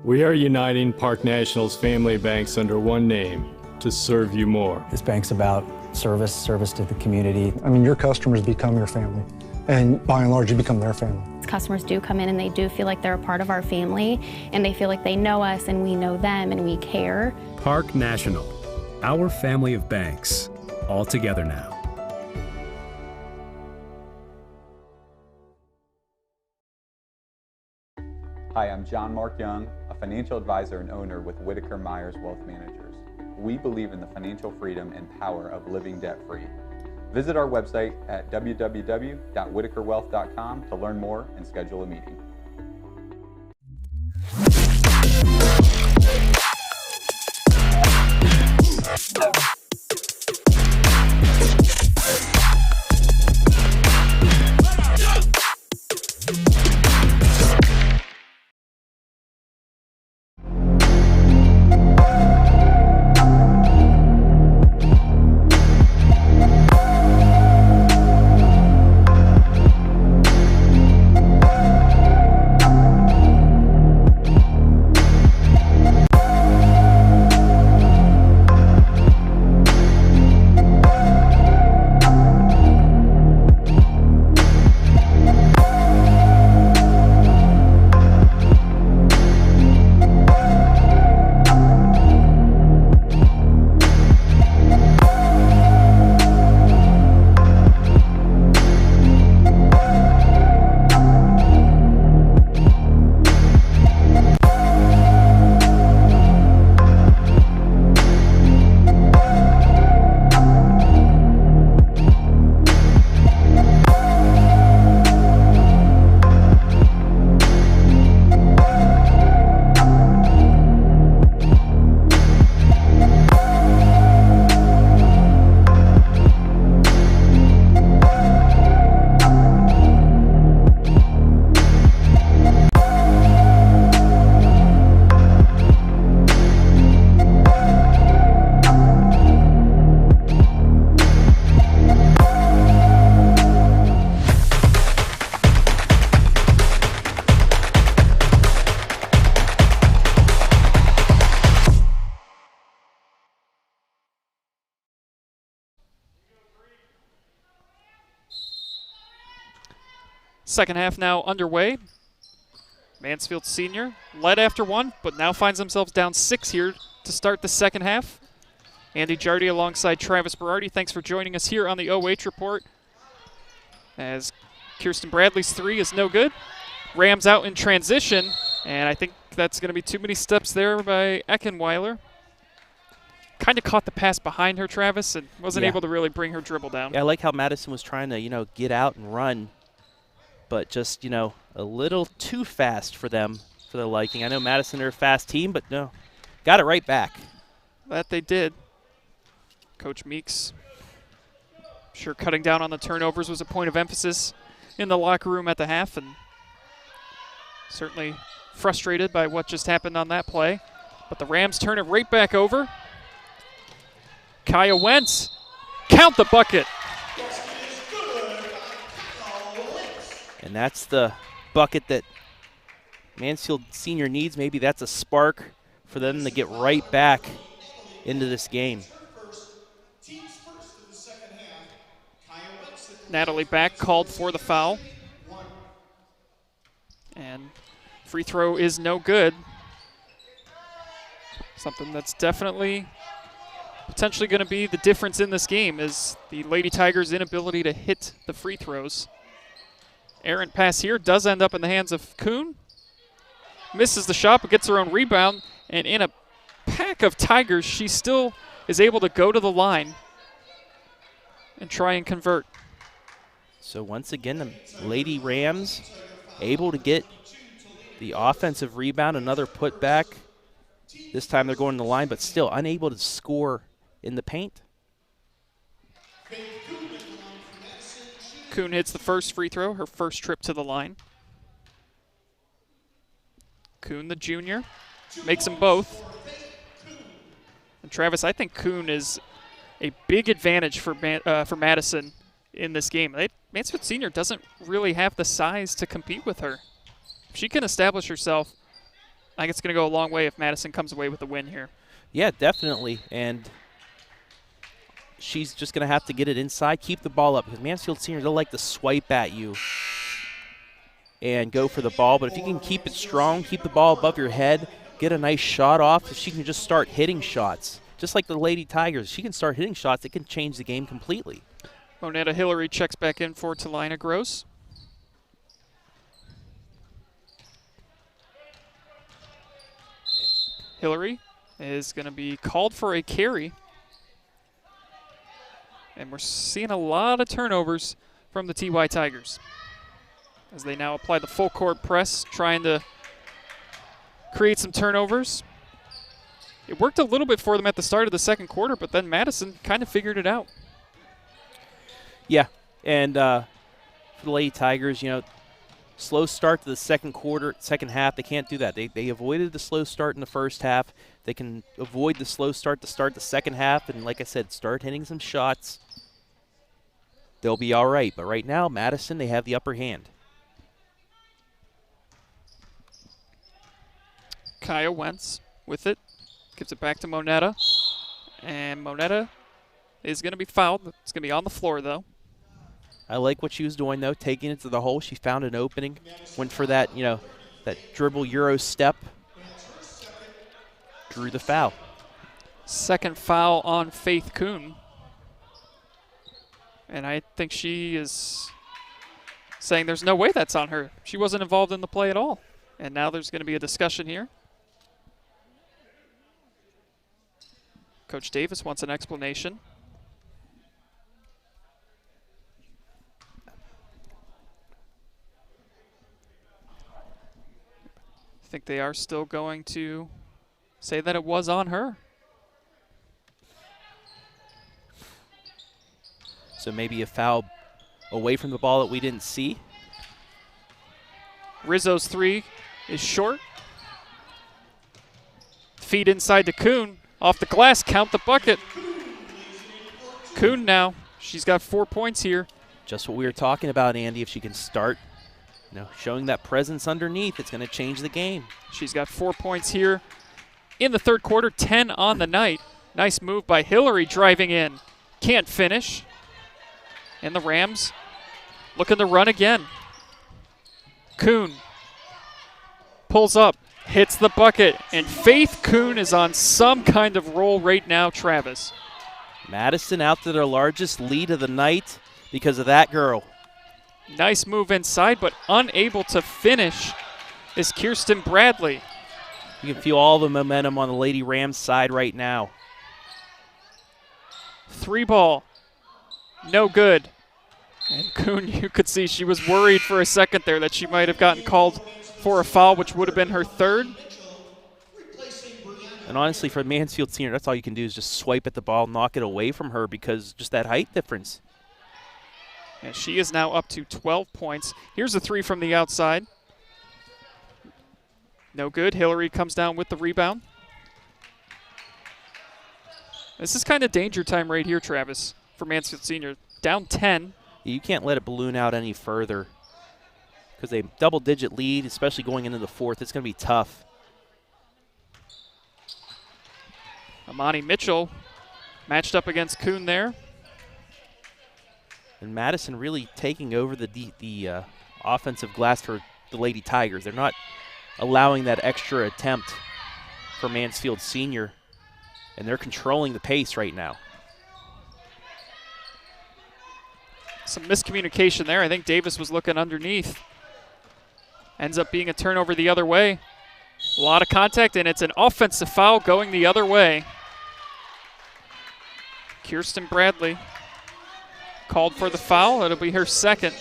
We are uniting Park National's family banks under one name to serve you more. This bank's about service to the community. I mean, your customers become your family, and by and large, you become their family. Customers do come in and they do feel like they're a part of our family, and they feel like they know us and we know them and we care. Park National, our family of banks, all together now. Hi, I'm John Mark Young, a financial advisor and owner with Whitaker Myers Wealth Managers. We believe in the financial freedom and power of living debt-free. Visit our website at www.whitakerwealth.com to learn more and schedule a meeting. Second half now underway. Mansfield Senior led after one, but now finds themselves down 6 here to start the second half. Andy Jardy alongside Travis Berardi. Thanks for joining us here on the OH Report. As Kirsten Bradley's three is no good. Rams out in transition, and I think that's going to be too many steps there by Eckenweiler. Kind of caught the pass behind her, Travis, and wasn't able to really bring her dribble down. Yeah, I like how Madison was trying to, get out and run, but just, a little too fast for them, for their liking. I know Madison are a fast team, but no, got it right back. That they did. Coach Meeks, sure cutting down on the turnovers was a point of emphasis in the locker room at the half, and certainly frustrated by what just happened on that play. But the Rams turn it right back over. Kaya Wentz, count the bucket. And that's the bucket that Mansfield Senior needs. Maybe that's a spark for them to get right back into this game. Natalie Back called for the foul. And free throw is no good. Something that's definitely potentially going to be the difference in this game is the Lady Tigers' inability to hit the free throws. Errant pass here does end up in the hands of Kuhn. Misses the shot but gets her own rebound. And in a pack of Tigers, she still is able to go to the line and try and convert. So once again, the Lady Rams able to get the offensive rebound, another putback. This time they're going to the line, but still unable to score in the paint. Kuhn hits the first free throw, her first trip to the line. Kuhn, the junior, makes them both. And Travis, I think Kuhn is a big advantage for Madison in this game. Mansfield Senior doesn't really have the size to compete with her. If she can establish herself, I think it's going to go a long way if Madison comes away with the win here. Yeah, definitely. And she's just going to have to get it inside, keep the ball up, because Mansfield Senior, they'll like to swipe at you and go for the ball. But if you can keep it strong, keep the ball above your head, get a nice shot off, if she can just start hitting shots, just like the Lady Tigers, she can start hitting shots, it can change the game completely. Monetta Hillary checks back in for Talina Gross. Hillary is going to be called for a carry. And we're seeing a lot of turnovers from the TY Tigers as they now apply the full court press, trying to create some turnovers. It worked a little bit for them at the start of the second quarter, but then Madison kind of figured it out. Yeah, and for the Lady Tigers, slow start to the second half. They can't do that. They avoided the slow start in the first half. They can avoid the slow start to start the second half, and like I said, start hitting some shots. They'll be all right. But right now, Madison, they have the upper hand. Kaya Wentz with it. Gives it back to Monetta. And Monetta is going to be fouled. It's going to be on the floor, though. I like what she was doing, though, taking it to the hole. She found an opening, went for that, that dribble Euro step, drew the foul. Second foul on Faith Kuhn. And I think she is saying there's no way that's on her. She wasn't involved in the play at all. And now there's going to be a discussion here. Coach Davis wants an explanation. I think they are still going to say that it was on her. So maybe a foul away from the ball that we didn't see. Rizzo's three is short. Feed inside to Kuhn. Off the glass, count the bucket. Kuhn now, she's got 4 points here. Just what we were talking about, Andy. If she can start showing that presence underneath, it's going to change the game. She's got 4 points here in the third quarter, 10 on the night. Nice move by Hillary driving in. Can't finish. And the Rams looking to run again. Kuhn pulls up, hits the bucket, and Faith Kuhn is on some kind of roll right now, Travis. Madison out to their largest lead of the night because of that girl. Nice move inside, but unable to finish is Kirsten Bradley. You can feel all the momentum on the Lady Rams side right now. 3 ball, no good. And Kuhn, you could see she was worried for a second there that she might have gotten called for a foul, which would have been her 3rd. And honestly, for Mansfield Senior, that's all you can do is just swipe at the ball, knock it away from her because just that height difference. And she is now up to 12 points. Here's a 3 from the outside. No good. Hillary comes down with the rebound. This is kind of danger time right here, Travis, for Mansfield Senior. Down 10. You can't let it balloon out any further because a double-digit lead, especially going into the 4th, it's going to be tough. Amani Mitchell matched up against Kuhn there. And Madison really taking over the offensive glass for the Lady Tigers. They're not allowing that extra attempt for Mansfield Senior, and they're controlling the pace right now. Some miscommunication there. I think Davis was looking underneath. Ends up being a turnover the other way. A lot of contact, and it's an offensive foul going the other way. Kirsten Bradley called for the foul. It'll be her 2nd.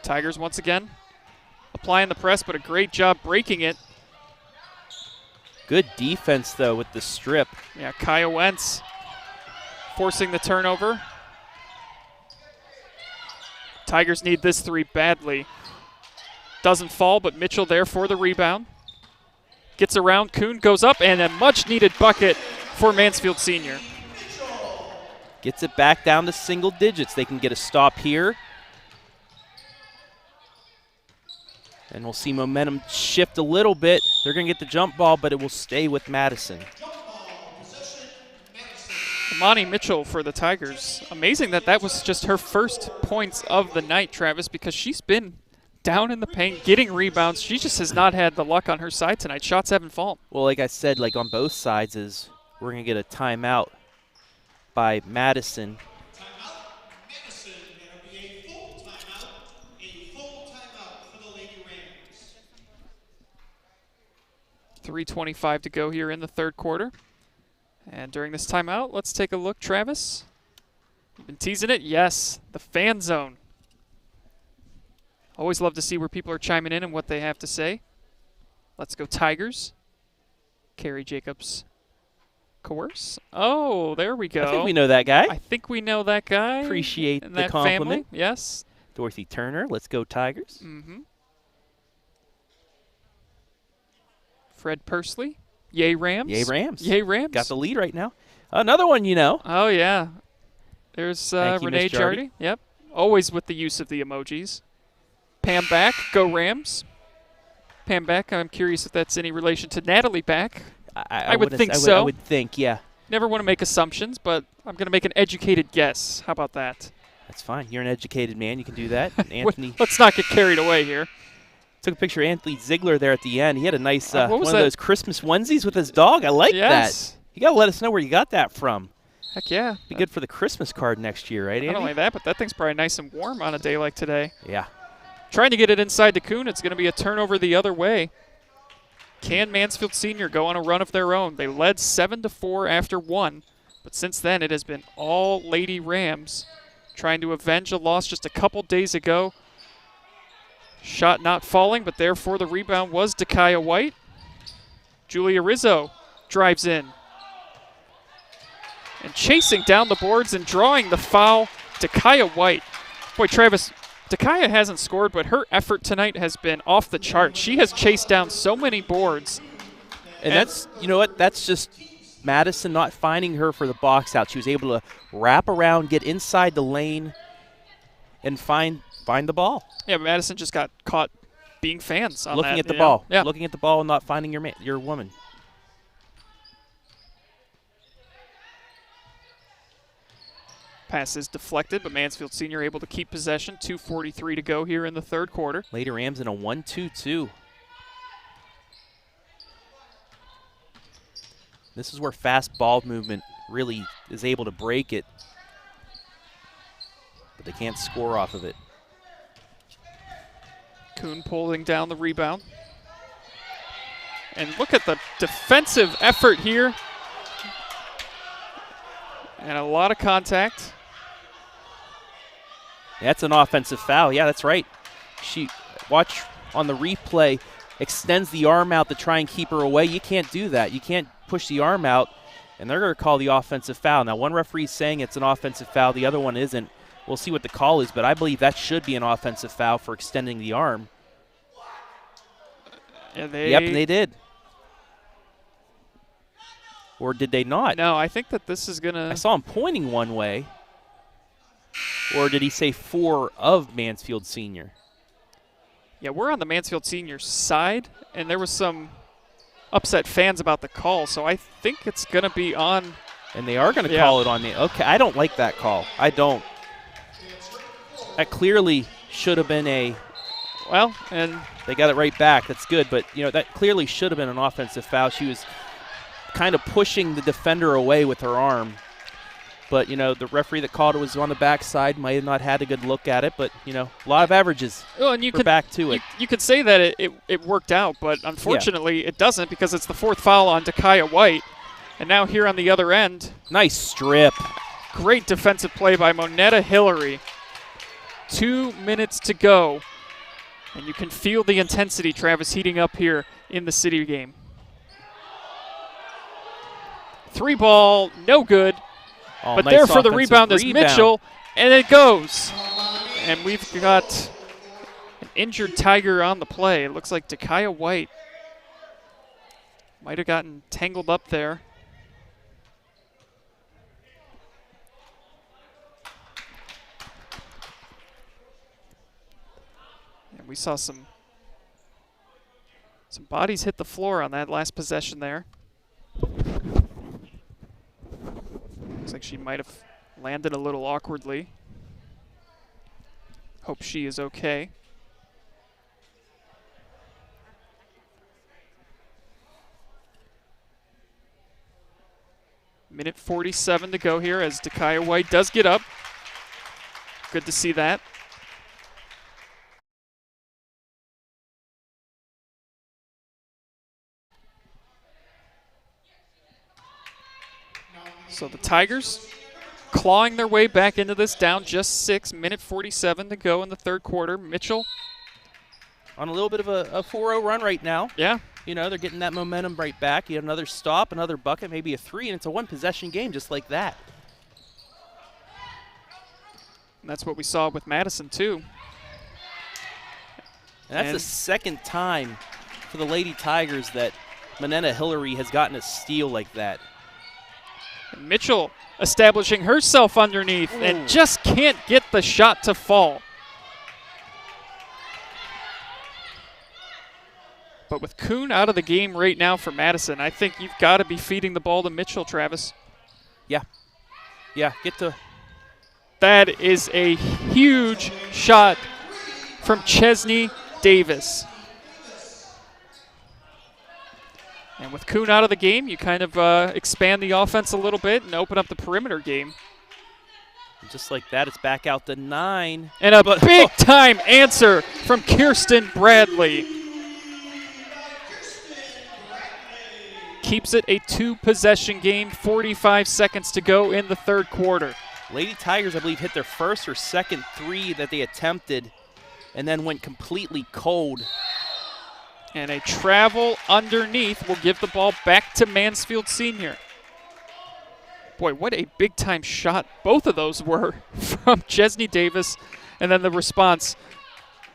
Tigers once again applying the press, but a great job breaking it. Good defense, though, with the strip. Yeah, Kaya Wentz forcing the turnover. Tigers need this 3 badly. Doesn't fall, but Mitchell there for the rebound. Gets around, Kuhn goes up, and a much-needed bucket for Mansfield Senior. Gets it back down to single digits. They can get a stop here. And we'll see momentum shift a little bit. They're going to get the jump ball, but it will stay with Madison. Amani Mitchell for the Tigers. Amazing that that was just her first points of the night, Travis, because she's been down in the paint, getting rebounds. She just has not had the luck on her side tonight. Shots haven't fallen. Well, like I said, like on both sides is we're going to get a timeout by Madison. 3:25 to go here in the 3rd quarter. And during this timeout, let's take a look, Travis. You've been teasing it? Yes, the fan zone. Always love to see where people are chiming in and what they have to say. Let's go Tigers. Carrie Jacobs. Coerce. Oh, there we go. I think we know that guy. I think we know that guy. Appreciate and the that compliment. Family. Yes. Dorothy Turner. Let's go Tigers. Mm-hmm. Fred Pursley. Yay Rams. Yay Rams. Yay Rams. Got the lead right now. Another one you know. Oh, yeah. There's Renee Miss Jardy. Jardy. Yep. Always with the use of the emojis. Pam Back. Go Rams. Pam Back, I'm curious if that's any relation to Natalie Back. I would think so. I would think, yeah. Never want to make assumptions, but I'm going to make an educated guess. How about that? That's fine. You're an educated man. You can do that. Anthony. Let's not get carried away here. Took a picture of Anthony Ziegler there at the end. He had a nice one of that? those Christmas onesies with his dog. I like that. You got to let us know where you got that from. Heck yeah. Be good for the Christmas card next year, right, Andy? Not only that, but that thing's probably nice and warm on a day like today. Yeah. Trying to get it inside to Kuhn. It's going to be a turnover the other way. Can Mansfield Senior go on a run of their own? They led 7-4 after 1, but since then it has been all Lady Rams trying to avenge a loss just a couple days ago. Shot not falling, but therefore the rebound was Dakaya White. Julia Rizzo drives in. And chasing down the boards and drawing the foul, Dakaya White. Boy, Travis, Dakaya hasn't scored, but her effort tonight has been off the chart. She has chased down so many boards. And that's, you know what, that's just Madison not finding her for the box out. She was able to wrap around, get inside the lane, and find the ball. Yeah, but Madison just got caught being fans on looking that, at the ball. Yeah. Looking at the ball and not finding your woman. Pass is deflected, but Mansfield Senior able to keep possession. 2:43 to go here in the third quarter. Lady Rams in a 1-2-2. This is where fast ball movement really is able to break it. But they can't score off of it. Kuhn pulling down the rebound. And look at the defensive effort here. And a lot of contact. That's an offensive foul. Yeah, that's right. She, watch on the replay, extends the arm out to try and keep her away. You can't do that. You can't push the arm out, and they're going to call the offensive foul. Now, one referee's saying it's an offensive foul. The other one isn't. We'll see what the call is, but I believe that should be an offensive foul for extending the arm. Yeah, Yep, and they did. Or did they not? No, I think that this is going to... I saw him pointing one way. Or did he say 4 of Mansfield Senior? Yeah, we're on the Mansfield Senior side, and there was some upset fans about the call, so I think it's going to be on... And they are going to call it on me. Okay, I don't like that call. I don't. That clearly should have been a... Well, and... They got it right back. That's good, but, you know, that clearly should have been an offensive foul. She was kind of pushing the defender away with her arm. But, you know, the referee that called it was on the backside, might have not had a good look at it, but, you know, a lot of averages. Well, and you We're could, back to it. You could say that it worked out, but unfortunately it doesn't because it's the 4th foul on Dakaya White. And now here on the other end. Nice strip. Great defensive play by Monetta Hillary. 2 minutes to go. And you can feel the intensity, Travis, heating up here in the city game. 3 ball, no good. Oh, but nice there for the offensive rebound is Mitchell, and it goes. And we've got an injured Tiger on the play. It looks like Dakaya White might have gotten tangled up there. And we saw some bodies hit the floor on that last possession there. Looks like she might have landed a little awkwardly. Hope she is okay. Minute 47 to go here as Dakaya White does get up. Good to see that. So the Tigers clawing their way back into this, down just 6, minute 47 to go in the third quarter. Mitchell on a little bit of a 4-0 run right now. Yeah. You know, they're getting that momentum right back. You have another stop, another bucket, maybe a 3, and it's a 1-possession game just like that. And that's what we saw with Madison, too. And that's the second time for the Lady Tigers that Monetta Hillary has gotten a steal like that. And Mitchell establishing herself underneath and just can't get the shot to fall. But with Kuhn out of the game right now for Madison, I think you've got to be feeding the ball to Mitchell, Travis. Yeah. Yeah, get to... That is a huge shot from Chesney Davis. And with Kuhn out of the game, you kind of expand the offense a little bit and open up the perimeter game. And just like that, it's back out to 9. And a big-time answer from Kirsten Bradley. Keeps it a 2-possession game, 45 seconds to go in the third quarter. Lady Tigers, I believe, hit their first or second 3 that they attempted and then went completely cold. And a travel underneath will give the ball back to Mansfield Senior. Boy, what a big-time shot both of those were from Chesney Davis, and then the response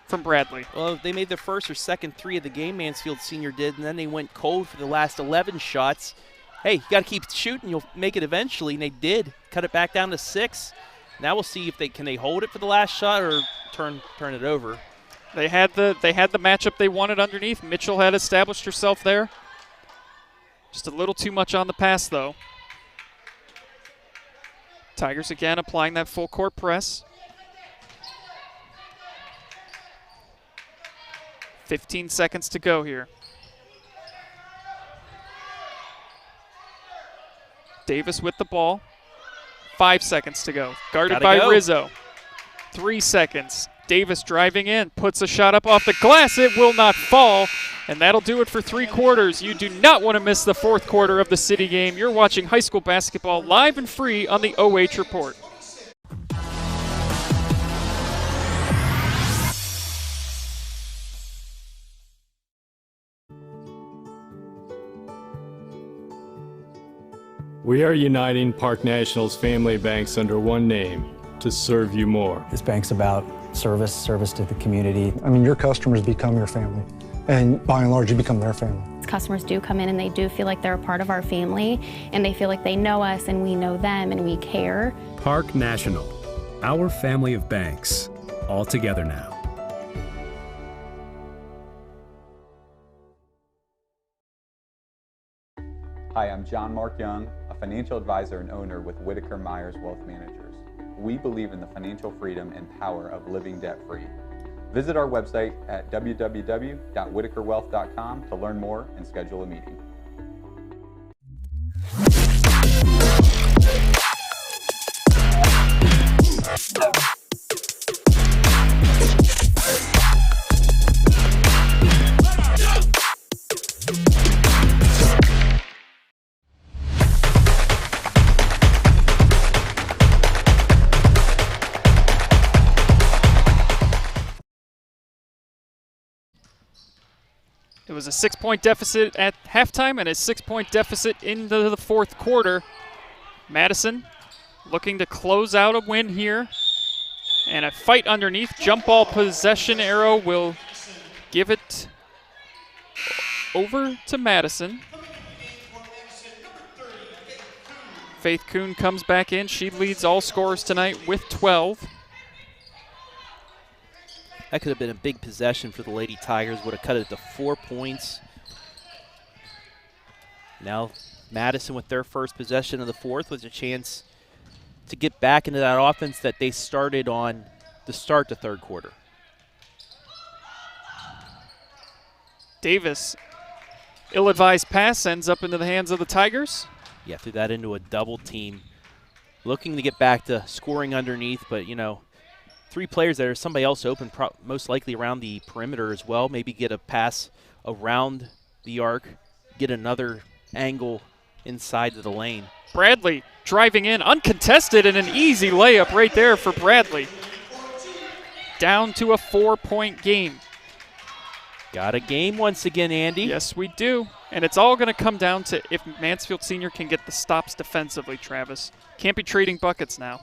from Bradley. Well, they made their first or second 3 of the game, Mansfield Senior did, and then they went cold for the last 11 shots. Hey, you got to keep shooting. You'll make it eventually, and they did. Cut it back down to 6. Now we'll see if they can hold it for the last shot or turn it over. They had the matchup they wanted underneath. Mitchell had established herself there. Just a little too much on the pass, though. Tigers again applying that full court press. 15 seconds to go here. Davis with the ball. 5 seconds to go. Guarded by Rizzo. 3 seconds. Davis driving in, puts a shot up off the glass. It will not fall, and that'll do it for 3 quarters. You do not want to miss the 4th quarter of the City game. You're watching high school basketball live and free on the OH Report. We are uniting Park National's family banks under one name to serve you more. This bank's about service to the community. I mean, your customers become your family, and by and large, you become their family. Customers do come in and they do feel like they're a part of our family, and they feel like they know us and we know them and we care. Park National, our family of banks, all together now. Hi, I'm John Mark Young, a financial advisor and owner with Whitaker Myers Wealth Managers. We believe in the financial freedom and power of living debt-free. Visit our website at www.whitakerwealth.com to learn more and schedule a meeting. It was a 6-point deficit at halftime and a 6-point deficit into the 4th quarter. Madison looking to close out a win here. And a fight underneath. Jump ball possession arrow will give it over to Madison. Faith Kuhn comes back in. She leads all scorers tonight with 12. That could have been a big possession for the Lady Tigers. Would have cut it to 4 points. Now Madison with their first possession of the 4th was a chance to get back into that offense that they started on to start the 3rd quarter. Davis, ill-advised pass ends up into the hands of the Tigers. Yeah, threw that into a double team. Looking to get back to scoring underneath, but, you know, 3 players there. Somebody else open, most likely around the perimeter as well. Maybe get a pass around the arc, get another angle inside of the lane. Bradley driving in, uncontested, and an easy layup right there for Bradley. Down to a 4-point game. Got a game once again, Andy. Yes, we do. And it's all going to come down to if Mansfield Senior can get the stops defensively, Travis. Can't be trading buckets now.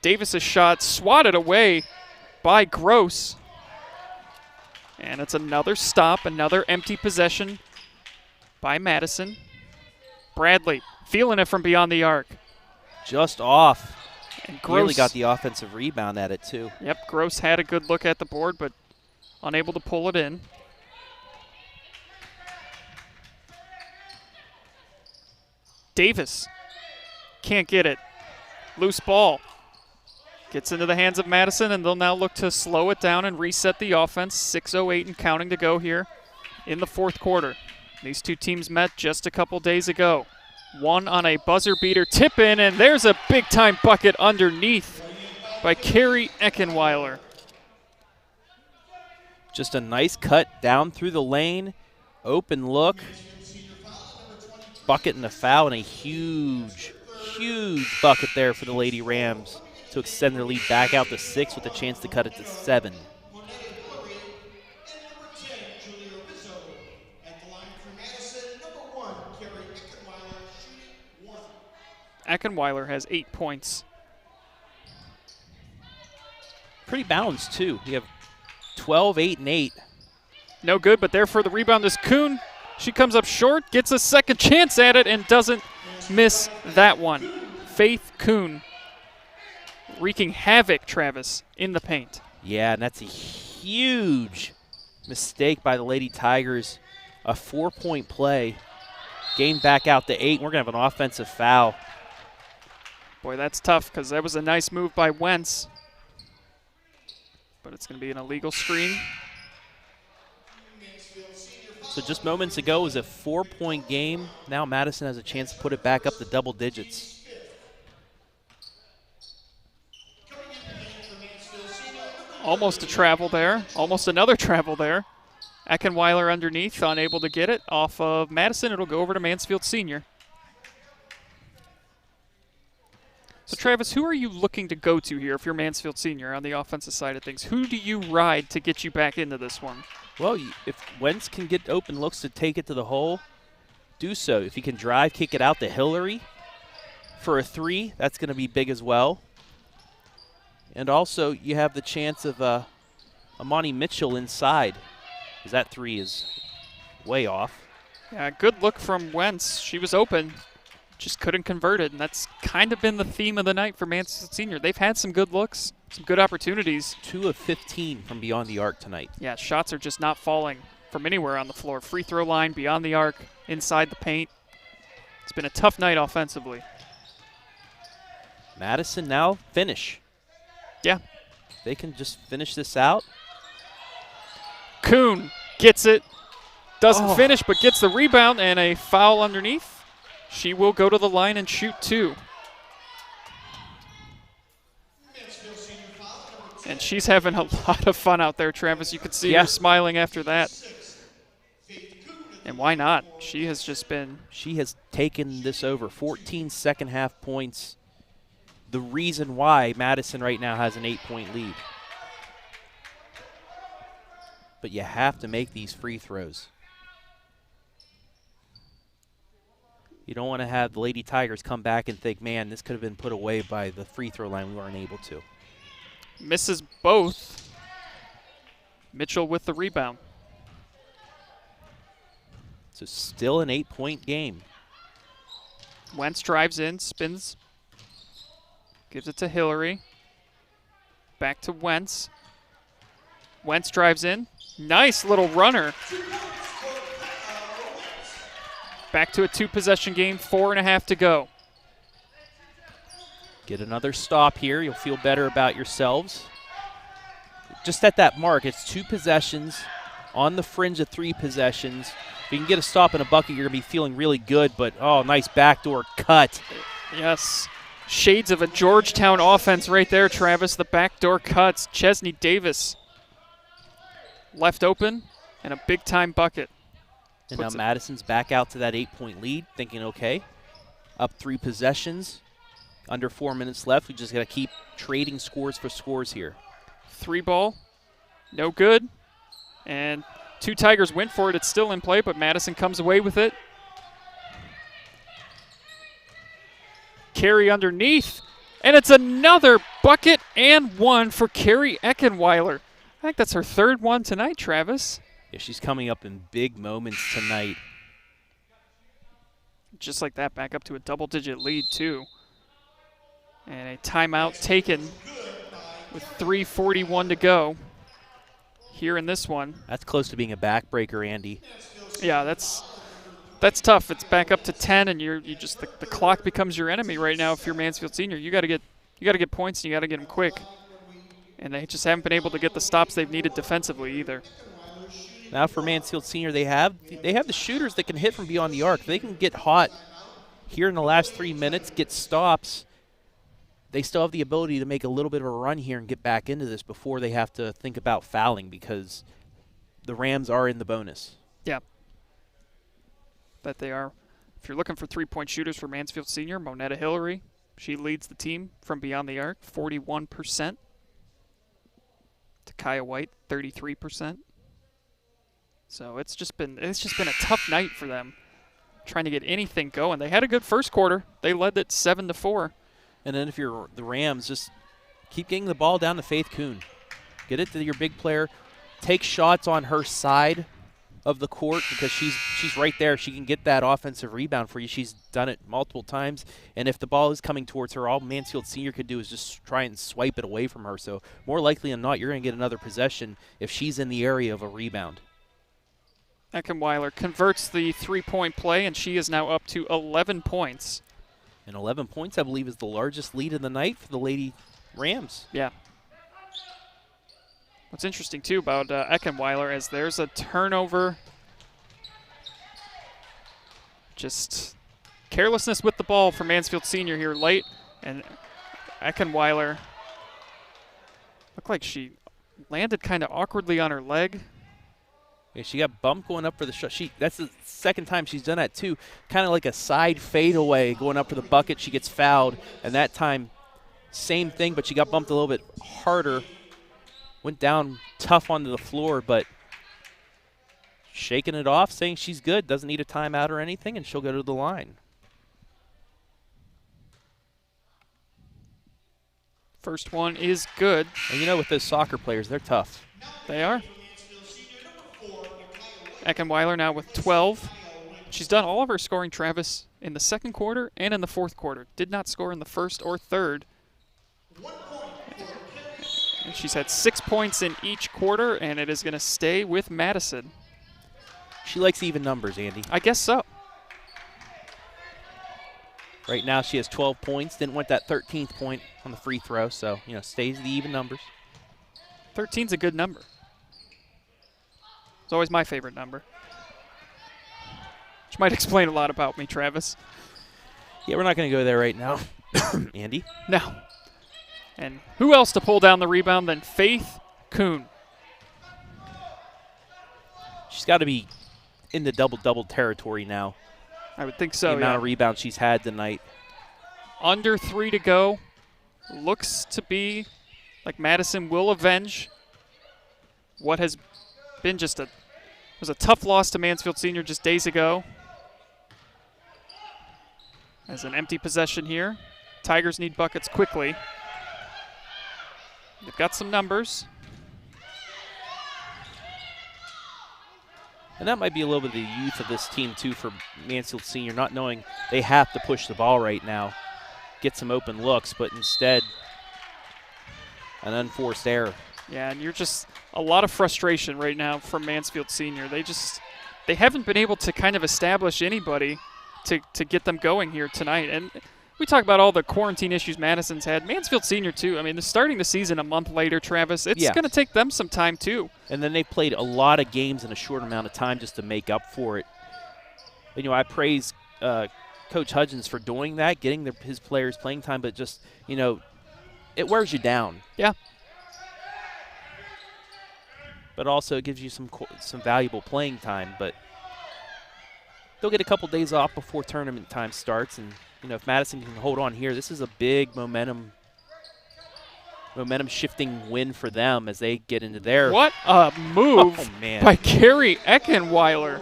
Davis's shot swatted away by Gross. And it's another stop, another empty possession by Madison. Bradley feeling it from beyond the arc. Just off. And Gross really got the offensive rebound at it too. Yep, Gross had a good look at the board, but unable to pull it in. Davis can't get it. Loose ball. Gets into the hands of Madison, and they'll now look to slow it down and reset the offense. 6:08 and counting to go here in the 4th quarter. These 2 teams met just a couple days ago. One on a buzzer beater tip in, and there's a big-time bucket underneath by Carrie Eckenweiler. Just a nice cut down through the lane. Open look. Bucket and a foul, and a huge bucket there for the Lady Rams to extend their lead back out to 6 with a chance to cut it to 7. Eckenweiler has 8 points. Pretty balanced, too. You have 12, 8, and 8. No good, but there for the rebound is Kuhn. She comes up short, gets a second chance at it, and doesn't miss that one. Faith Kuhn wreaking havoc, Travis, in the paint. Yeah, and that's a huge mistake by the Lady Tigers. A 4-point play. Game back out to 8. We're going to have an offensive foul. Boy, that's tough because that was a nice move by Wentz. But it's going to be an illegal screen. So just moments ago it was a 4-point game. Now Madison has a chance to put it back up to double digits. Almost a travel there. Almost another travel there. Eckenweiler underneath, unable to get it. Off of Madison, it'll go over to Mansfield Senior. So, Travis, who are you looking to go to here if you're Mansfield Senior on the offensive side of things? Who do you ride to get you back into this one? Well, if Wentz can get open looks to take it to the hole, do so. If he can drive, kick it out to Hillary for a 3, that's going to be big as well. And also, you have the chance of Amani Mitchell inside, because that 3 is way off. Yeah, good look from Wentz. She was open, just couldn't convert it, and that's kind of been the theme of the night for Mansfield Senior. They've had some good looks, some good opportunities. 2 of 15 from beyond the arc tonight. Yeah, shots are just not falling from anywhere on the floor. Free throw line, beyond the arc, inside the paint. It's been a tough night offensively. Madison now finish. Yeah. They can just finish this out. Kuhn gets it. Doesn't finish, but gets the rebound and a foul underneath. She will go to the line and shoot 2. And she's having a lot of fun out there, Travis. You could see her smiling after that. And why not? She has just been... She has taken this over. 14 second-half points. The reason why Madison right now has an 8-point lead. But you have to make these free throws. You don't want to have the Lady Tigers come back and think, man, this could have been put away by the free throw line. We weren't able to. Misses both. Mitchell with the rebound. So still an 8-point game. Wentz drives in, spins. Gives it to Hillary. Back to Wentz. Wentz drives in. Nice little runner. Back to a 2-possession game, 4.5 to go. Get another stop here. You'll feel better about yourselves. Just at that mark, it's 2 possessions on the fringe of 3 possessions. If you can get a stop and a bucket, you're going to be feeling really good, but nice backdoor cut. Yes. Shades of a Georgetown offense right there, Travis. The backdoor cuts. Chesney Davis left open and a big-time bucket. And now Madison's back out to that 8-point lead, thinking, okay, up 3 possessions, under 4 minutes left. We just got to keep trading scores for scores here. 3 ball, no good. And 2 Tigers went for it. It's still in play, but Madison comes away with it. Carry underneath, and it's another bucket and 1 for Carrie Eckenweiler. I think that's her 3rd one tonight, Travis. Yeah, she's coming up in big moments tonight. Just like that, back up to a double-digit lead, too. And a timeout taken with 3:41 to go here in this one. That's close to being a backbreaker, Andy. Yeah, that's tough. It's back up to 10, and you just the clock becomes your enemy right now. If you're Mansfield Senior, you got to get points, and you got to get them quick. And they just haven't been able to get the stops they've needed defensively either. Now for Mansfield Senior, they have the shooters that can hit from beyond the arc. They can get hot here in the last 3 minutes, get stops. They still have the ability to make a little bit of a run here and get back into this before they have to think about fouling, because the Rams are in the bonus. Yeah. Bet they are. If you're looking for 3-point shooters for Mansfield Senior, Monetta Hillary, she leads the team from beyond the arc, 41%. Takaya White, 33%. So it's just been a tough night for them, trying to get anything going. They had a good first quarter. They led it 7-4. And then if you're the Rams, just keep getting the ball down to Faith Kuhn. Get it to your big player. Take shots on her side of the court, because she's right there. She can get that offensive rebound for you. She's done it multiple times. And if the ball is coming towards her, all Mansfield Senior could do is just try and swipe it away from her. So more likely than not, you're going to get another possession if she's in the area of a rebound. Eckenweiler converts the three-point play, and she is now up to 11 points. And 11 points, I believe, is the largest lead of the night for the Lady Rams. Yeah. What's interesting, too, about Eckenweiler is there's a turnover. Just carelessness with the ball for Mansfield Senior here late. And Eckenweiler looked like she landed kind of awkwardly on her leg. Yeah, she got bumped going up for the shot. That's the second time she's done that, too. Kind of like a side fadeaway going up for the bucket. She gets fouled. And that time, same thing, but she got bumped a little bit harder. Went down tough onto the floor, but shaking it off, saying she's good, doesn't need a timeout or anything, and she'll go to the line. First one is good. And you know, with those soccer players, they're tough. They are. Eckenweiler now with 12. She's done all of her scoring, Travis, in the second quarter and in the fourth quarter. Did not score in the first or third. And she's had 6 points in each quarter, and it is going to stay with Madison. She likes even numbers, Andy. I guess so. Right now she has 12 points. Didn't want that 13th point on the free throw, so, you know, stays the even numbers. 13's a good number. It's always my favorite number. Which might explain a lot about me, Travis. Yeah, we're not going to go there right now, Andy. No. And who else to pull down the rebound than Faith Kuhn? She's got to be in the double-double territory now. I would think so, the amount of rebounds she's had tonight. Under 3 to go. Looks to be like Madison will avenge what has been just was a tough loss to Mansfield Senior just days ago. As an empty possession here. Tigers need buckets quickly. They've got some numbers. And that might be a little bit of the youth of this team, too, for Mansfield Senior, not knowing they have to push the ball right now, get some open looks, but instead an unforced error. Yeah, and you're just a lot of frustration right now from Mansfield Senior. They haven't been able to kind of establish anybody to get them going here tonight. And we talk about all the quarantine issues Madison's had. Mansfield Senior, too. I mean, they're starting the season a month later, Travis. It's going to take them some time, too. And then they played a lot of games in a short amount of time just to make up for it. You know, I praise Coach Hudgens for doing that, getting his players playing time, but just, you know, it wears you down. Yeah. But also it gives you some valuable playing time. But they'll get a couple days off before tournament time starts. And, you know, if Madison can hold on here, this is a big momentum-shifting win for them as they get into their. What a move by Carrie Eckenweiler.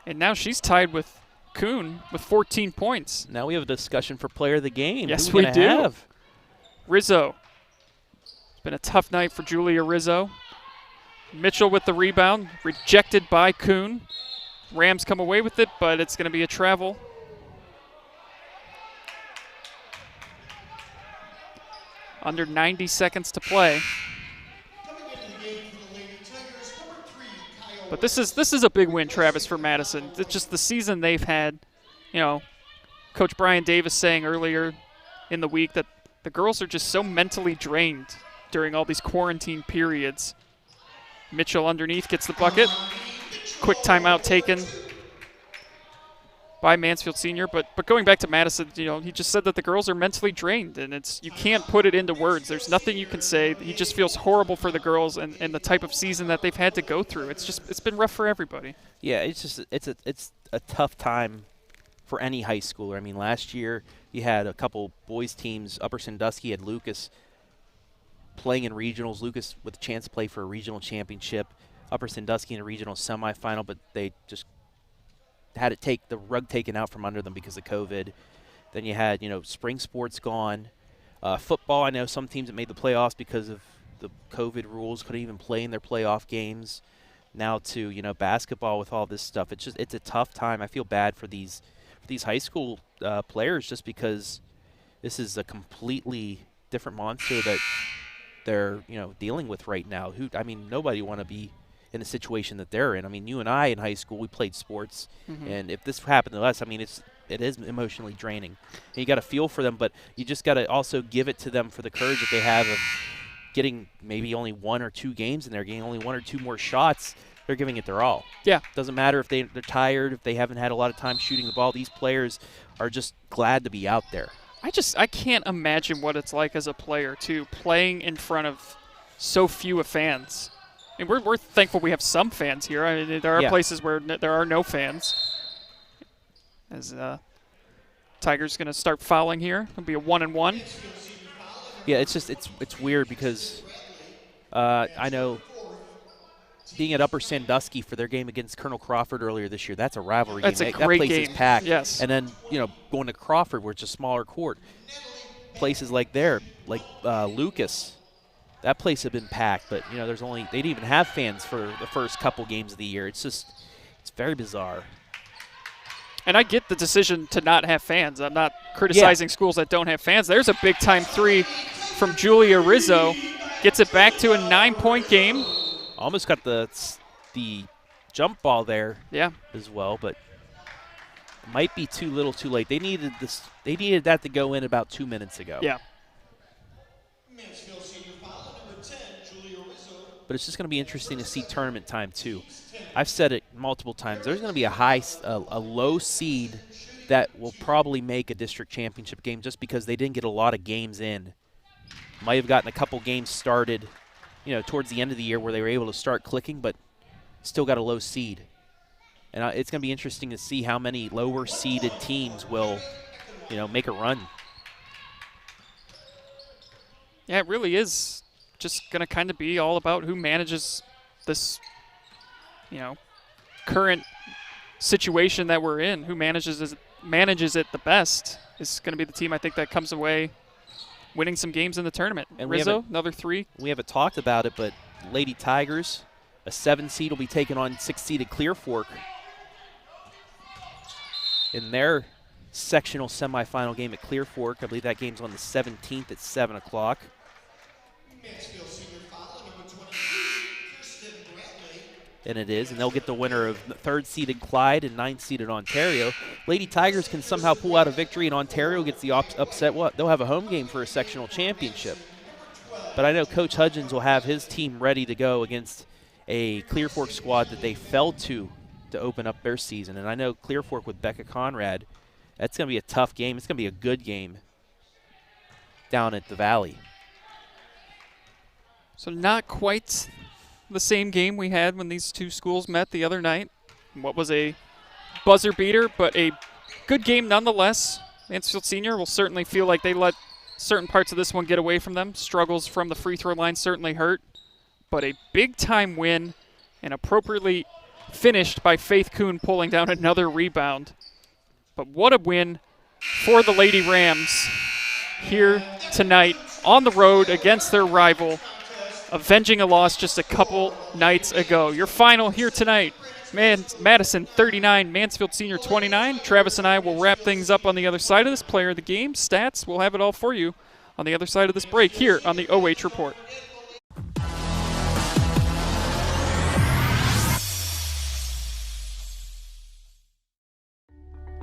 And now she's tied with Kuhn with 14 points. Now we have a discussion for player of the game. Yes, we do. Rizzo. It's been a tough night for Julia Rizzo. Mitchell with the rebound, rejected by Kuhn. Rams come away with it, but it's going to be a travel. Under 90 seconds to play. But this is a big win, Travis, for Madison. It's just the season they've had. You know, Coach Brian Davis saying earlier in the week that the girls are just so mentally drained during all these quarantine periods. Mitchell underneath gets the bucket. Quick timeout taken by Mansfield Senior. But going back to Madison, you know, he just said that the girls are mentally drained, and you can't put it into words. There's nothing you can say. He just feels horrible for the girls and the type of season that they've had to go through. It's been rough for everybody. Yeah, it's a tough time for any high schooler. I mean, last year you had a couple boys teams. Upper Sandusky had Lucas playing in regionals. Lucas with a chance to play for a regional championship. Upper Sandusky in a regional semifinal, but they just had the rug taken out from under them because of COVID. Then you had, you know, spring sports gone. Football, I know some teams that made the playoffs because of the COVID rules couldn't even play in their playoff games. Now to, you know, basketball with all this stuff. It's a tough time. I feel bad for these high school players just because this is a completely different monster that they're, you know, dealing with right now. Nobody want to be in the situation that they're in. I mean, you and I in high school, we played sports, and if this happened to us, I mean, it is emotionally draining. And you got to feel for them, but you just got to also give it to them for the courage that they have of getting maybe only 1 or 2 games in there, getting only 1 or 2 more shots. They're giving it their all. Yeah. Doesn't matter if they're tired, if they haven't had a lot of time shooting the ball. These players are just glad to be out there. I can't imagine what it's like as a player, too, playing in front of so few fans. And we're thankful we have some fans here. I mean, there are places where there are no fans. As Tigers going to start fouling here. It'll be a 1-and-1. Yeah, it's weird because I know being at Upper Sandusky for their game against Colonel Crawford earlier this year, that's a rivalry game. That's a great that place game. is packed. Yes. And then, going to Crawford where it's a smaller court. Places like Lucas, that place had been packed, but they didn't even have fans for the first couple games of the year. It's very bizarre. And I get the decision to not have fans. I'm not criticizing schools that don't have fans. There's a big-time 3 from Julia Rizzo. Gets it back to a 9-point game. Almost got the jump ball there as well, but might be too little too late. They needed that to go in about 2 minutes ago. Yeah. Mansfield Senior foul, number 10, Julia Rizzo. But it's just going to be interesting to see tournament time too. I've said it multiple times. There's going to be a low seed that will probably make a district championship game just because they didn't get a lot of games in. Might have gotten a couple games started, towards the end of the year where they were able to start clicking, but still got a low seed. And it's going to be interesting to see how many lower seeded teams will, make a run. Yeah, it really is just going to kind of be all about who manages this, current situation that we're in. Who manages it the best is going to be the team, I think, that comes away winning some games in the tournament. And Rizzo, another 3. We haven't talked about it, but Lady Tigers, a 7 seed, will be taking on 6-seeded Clear Fork in their sectional semifinal game at Clear Fork. I believe that game's on the 17th at 7 o'clock. Mansfield Senior foul, number 23, Kirsten Bradley. And it is, and they'll get the winner of 3rd-seeded Clyde and 9th-seeded Ontario. Lady Tigers can somehow pull out a victory, and Ontario gets the upset. They'll have a home game for a sectional championship. But I know Coach Hudgens will have his team ready to go against a Clear Fork squad that they fell to open up their season. And I know Clear Fork with Becca Conrad, that's going to be a tough game. It's going to be a good game down at the Valley. So not quite the same game we had when these two schools met the other night. What was a buzzer beater, but a good game nonetheless. Mansfield Senior will certainly feel like they let certain parts of this one get away from them. Struggles from the free throw line certainly hurt, but a big-time win and appropriately finished by Faith Kuhn pulling down another rebound. But what a win for the Lady Rams here tonight on the road against their rival, avenging a loss just a couple nights ago. Your final here tonight, Madison 39, Mansfield Senior 29. Travis and I will wrap things up on the other side of this. Player of the game, stats, we'll have it all for you on the other side of this break here on the OH Report.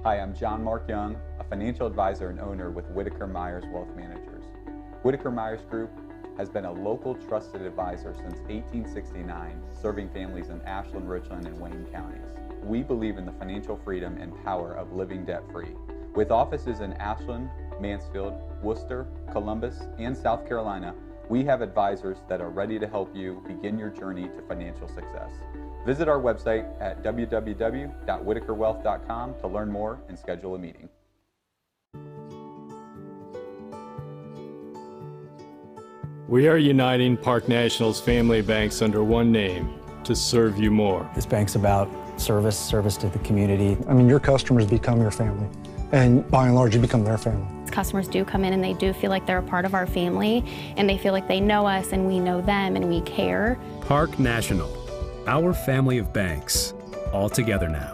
Hi, I'm John Mark Young, a financial advisor and owner with Whitaker Myers Wealth Managers. Whitaker Myers Group has been a local trusted advisor since 1869, serving families in Ashland, Richland, and Wayne counties. We believe in the financial freedom and power of living debt-free. With offices in Ashland, Mansfield, Worcester, Columbus, and South Carolina, we have advisors that are ready to help you begin your journey to financial success. Visit our website at www.whitakerwealth.com to learn more and schedule a meeting. We are uniting Park National's family banks under one name to serve you more. This bank's about service to the community. I mean, your customers become your family, and by and large, you become their family. Customers do come in and they do feel like they're a part of our family, and they feel like they know us and we know them and we care. Park National, our family of banks, all together now.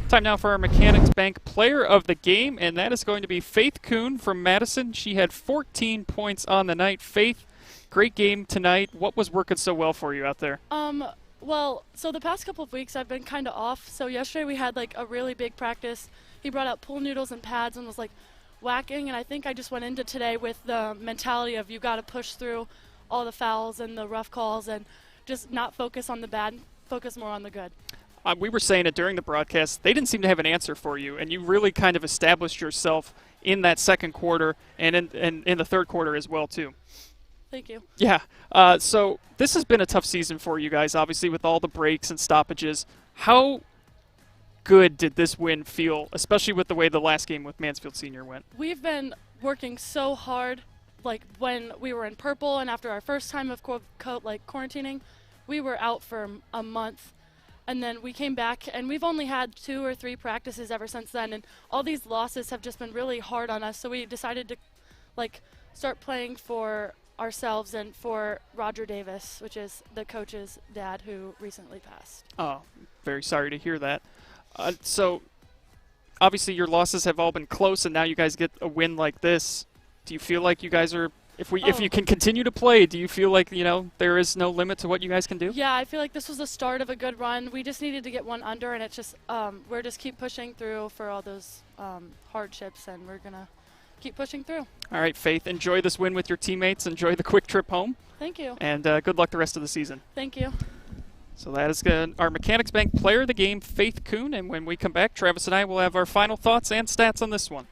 Time now for our Mechanics Bank player of the game, and that is going to be Faith Kuhn from Madison. She had 14 points on the night. Faith, great game tonight. What was working so well for you out there? Well, so the past couple of weeks I've been kind of off. So yesterday we had like a really big practice. He brought out pool noodles and pads and was like whacking, and I think I just went into today with the mentality of you got to push through all the fouls and the rough calls and just not focus on the bad, focus more on the good. We were saying it during the broadcast. They didn't seem to have an answer for you, and you really kind of established yourself in that second quarter and in the third quarter as well, too. Thank you. Yeah. So this has been a tough season for you guys, obviously, with all the breaks and stoppages. How good did this win feel, especially with the way the last game with Mansfield Senior went? We've been working so hard, like when we were in purple and after our first time of quarantining, we were out for a month. And then we came back, and we've only had 2 or 3 practices ever since then, and all these losses have just been really hard on us. So we decided to, start playing for ourselves and for Roger Davis, which is the coach's dad who recently passed. Oh, very sorry to hear that. So obviously your losses have all been close, and now you guys get a win like this. Do you feel like you guys are? If you can continue to play, do you feel like, there is no limit to what you guys can do? Yeah, I feel like this was the start of a good run. We just needed to get one under, and it's just we're just keep pushing through for all those hardships, and we're going to keep pushing through. All right, Faith, enjoy this win with your teammates. Enjoy the quick trip home. Thank you. And good luck the rest of the season. Thank you. So that is our Mechanics Bank player of the game, Faith Kuhn. And when we come back, Travis and I will have our final thoughts and stats on this one.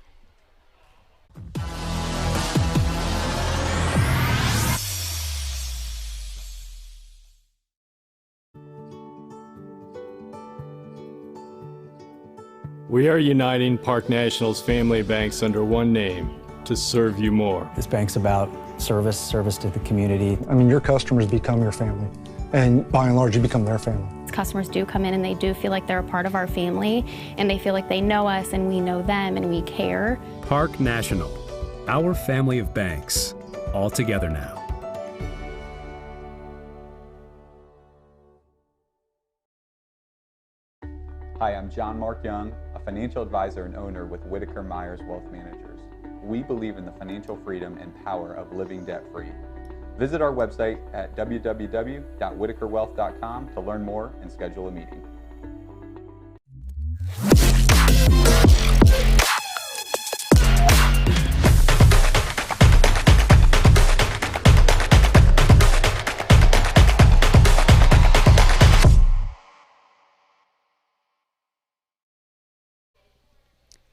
We are uniting Park National's family banks under one name to serve you more. This bank's about service to the community. I mean, your customers become your family, and by and large, you become their family. Customers do come in and they do feel like they're a part of our family, and they feel like they know us and we know them and we care. Park National, our family of banks, all together now. Hi, I'm John Mark Young, a financial advisor and owner with Whitaker Myers Wealth Managers. We believe in the financial freedom and power of living debt-free. Visit our website at www.whitakerwealth.com to learn more and schedule a meeting.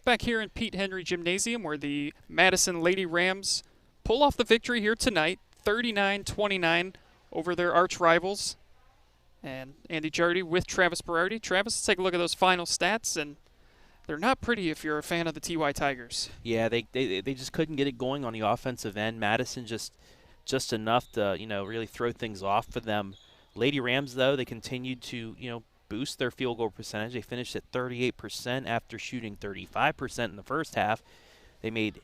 Back here in Pete Henry Gymnasium, where the Madison Lady Rams pull off the victory here tonight, 39-29 over their arch rivals. And Andy Jardy with Travis Berardi. Travis, let's take a look at those final stats, and they're not pretty if you're a fan of the TY Tigers. Yeah, they just couldn't get it going on the offensive end. Madison just enough to, really throw things off for them. Lady Rams, though, they continued to, boost their field goal percentage. They finished at 38% after shooting 35% in the first half. They made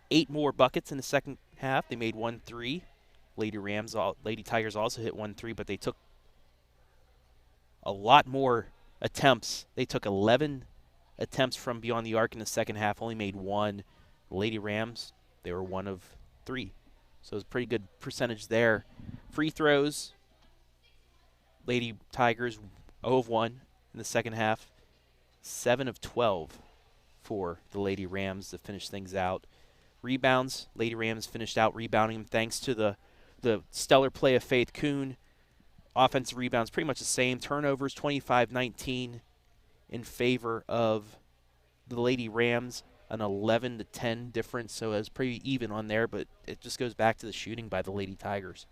8 more buckets in the second half. They made 1 3. Lady Tigers also hit 1 3, but they took a lot more attempts. They took 11 attempts from beyond the arc in the second half, only made 1. Lady Rams, they were 1 of 3. So it was a pretty good percentage there. Free throws, Lady Tigers 0 of 1 in the second half, 7 of 12 for the Lady Rams to finish things out. Rebounds, Lady Rams finished out rebounding them thanks to the stellar play of Faith Kuhn. Offensive rebounds pretty much the same. Turnovers 25-19 in favor of the Lady Rams, an 11-10 difference, so it was pretty even on there, but it just goes back to the shooting by the Lady Tigers.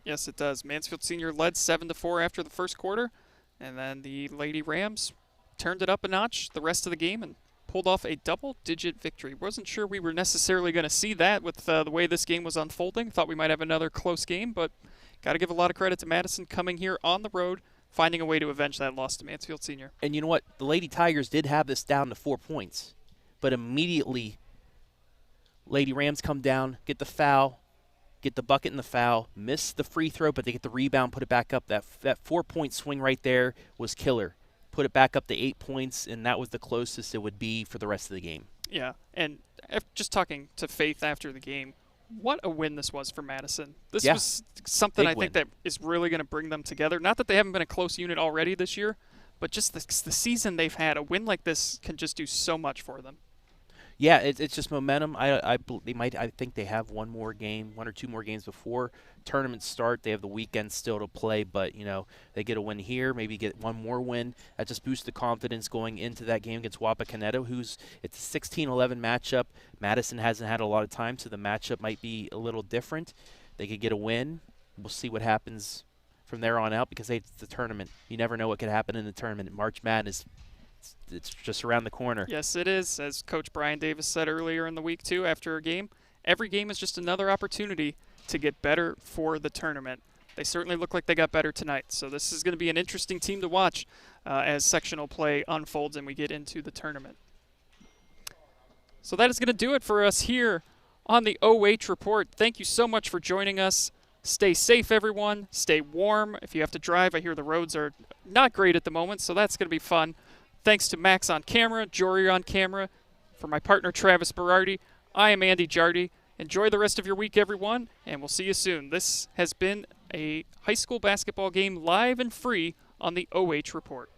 Yes, it does. Mansfield Senior led 7-4 after the first quarter, and then the Lady Rams turned it up a notch the rest of the game and pulled off a double-digit victory. Wasn't sure we were necessarily going to see that with the way this game was unfolding. Thought we might have another close game, but got to give a lot of credit to Madison coming here on the road, finding a way to avenge that loss to Mansfield Senior. And you know what? The Lady Tigers did have this down to 4 points, but immediately Lady Rams come down, get the foul, get the bucket and the foul, miss the free throw, but they get the rebound, put it back up. That 4-point swing right there was killer. put it back up to 8 points, and that was the closest it would be for the rest of the game. Yeah, and just talking to Faith after the game, what a win this was for Madison. This was something I think that is really going to bring them together. Not that they haven't been a close unit already this year, but just the season they've had. A win like this can just do so much for them. Yeah, it's just momentum. I think they have one or two more games before tournaments start. They have the weekend still to play, but they get a win here, maybe get one more win. That just boosts the confidence going into that game against Wapakoneta, it's a 16-11 matchup. Madison hasn't had a lot of time, so the matchup might be a little different. They could get a win. We'll see what happens from there on out, because it's the tournament. You never know what could happen in the tournament. March Madness, it's just around the corner. Yes, it is. As Coach Brian Davis said earlier in the week, too, after a game, every game is just another opportunity to get better for the tournament. They certainly look like they got better tonight. So this is going to be an interesting team to watch as sectional play unfolds and we get into the tournament. So that is going to do it for us here on the OH Report. Thank you so much for joining us. Stay safe, everyone. Stay warm. If you have to drive, I hear the roads are not great at the moment, so that's going to be fun. Thanks to Max on camera, Jory on camera. For my partner, Travis Berardi, I am Andy Jardy. Enjoy the rest of your week, everyone, and we'll see you soon. This has been a high school basketball game live and free on the OH Report.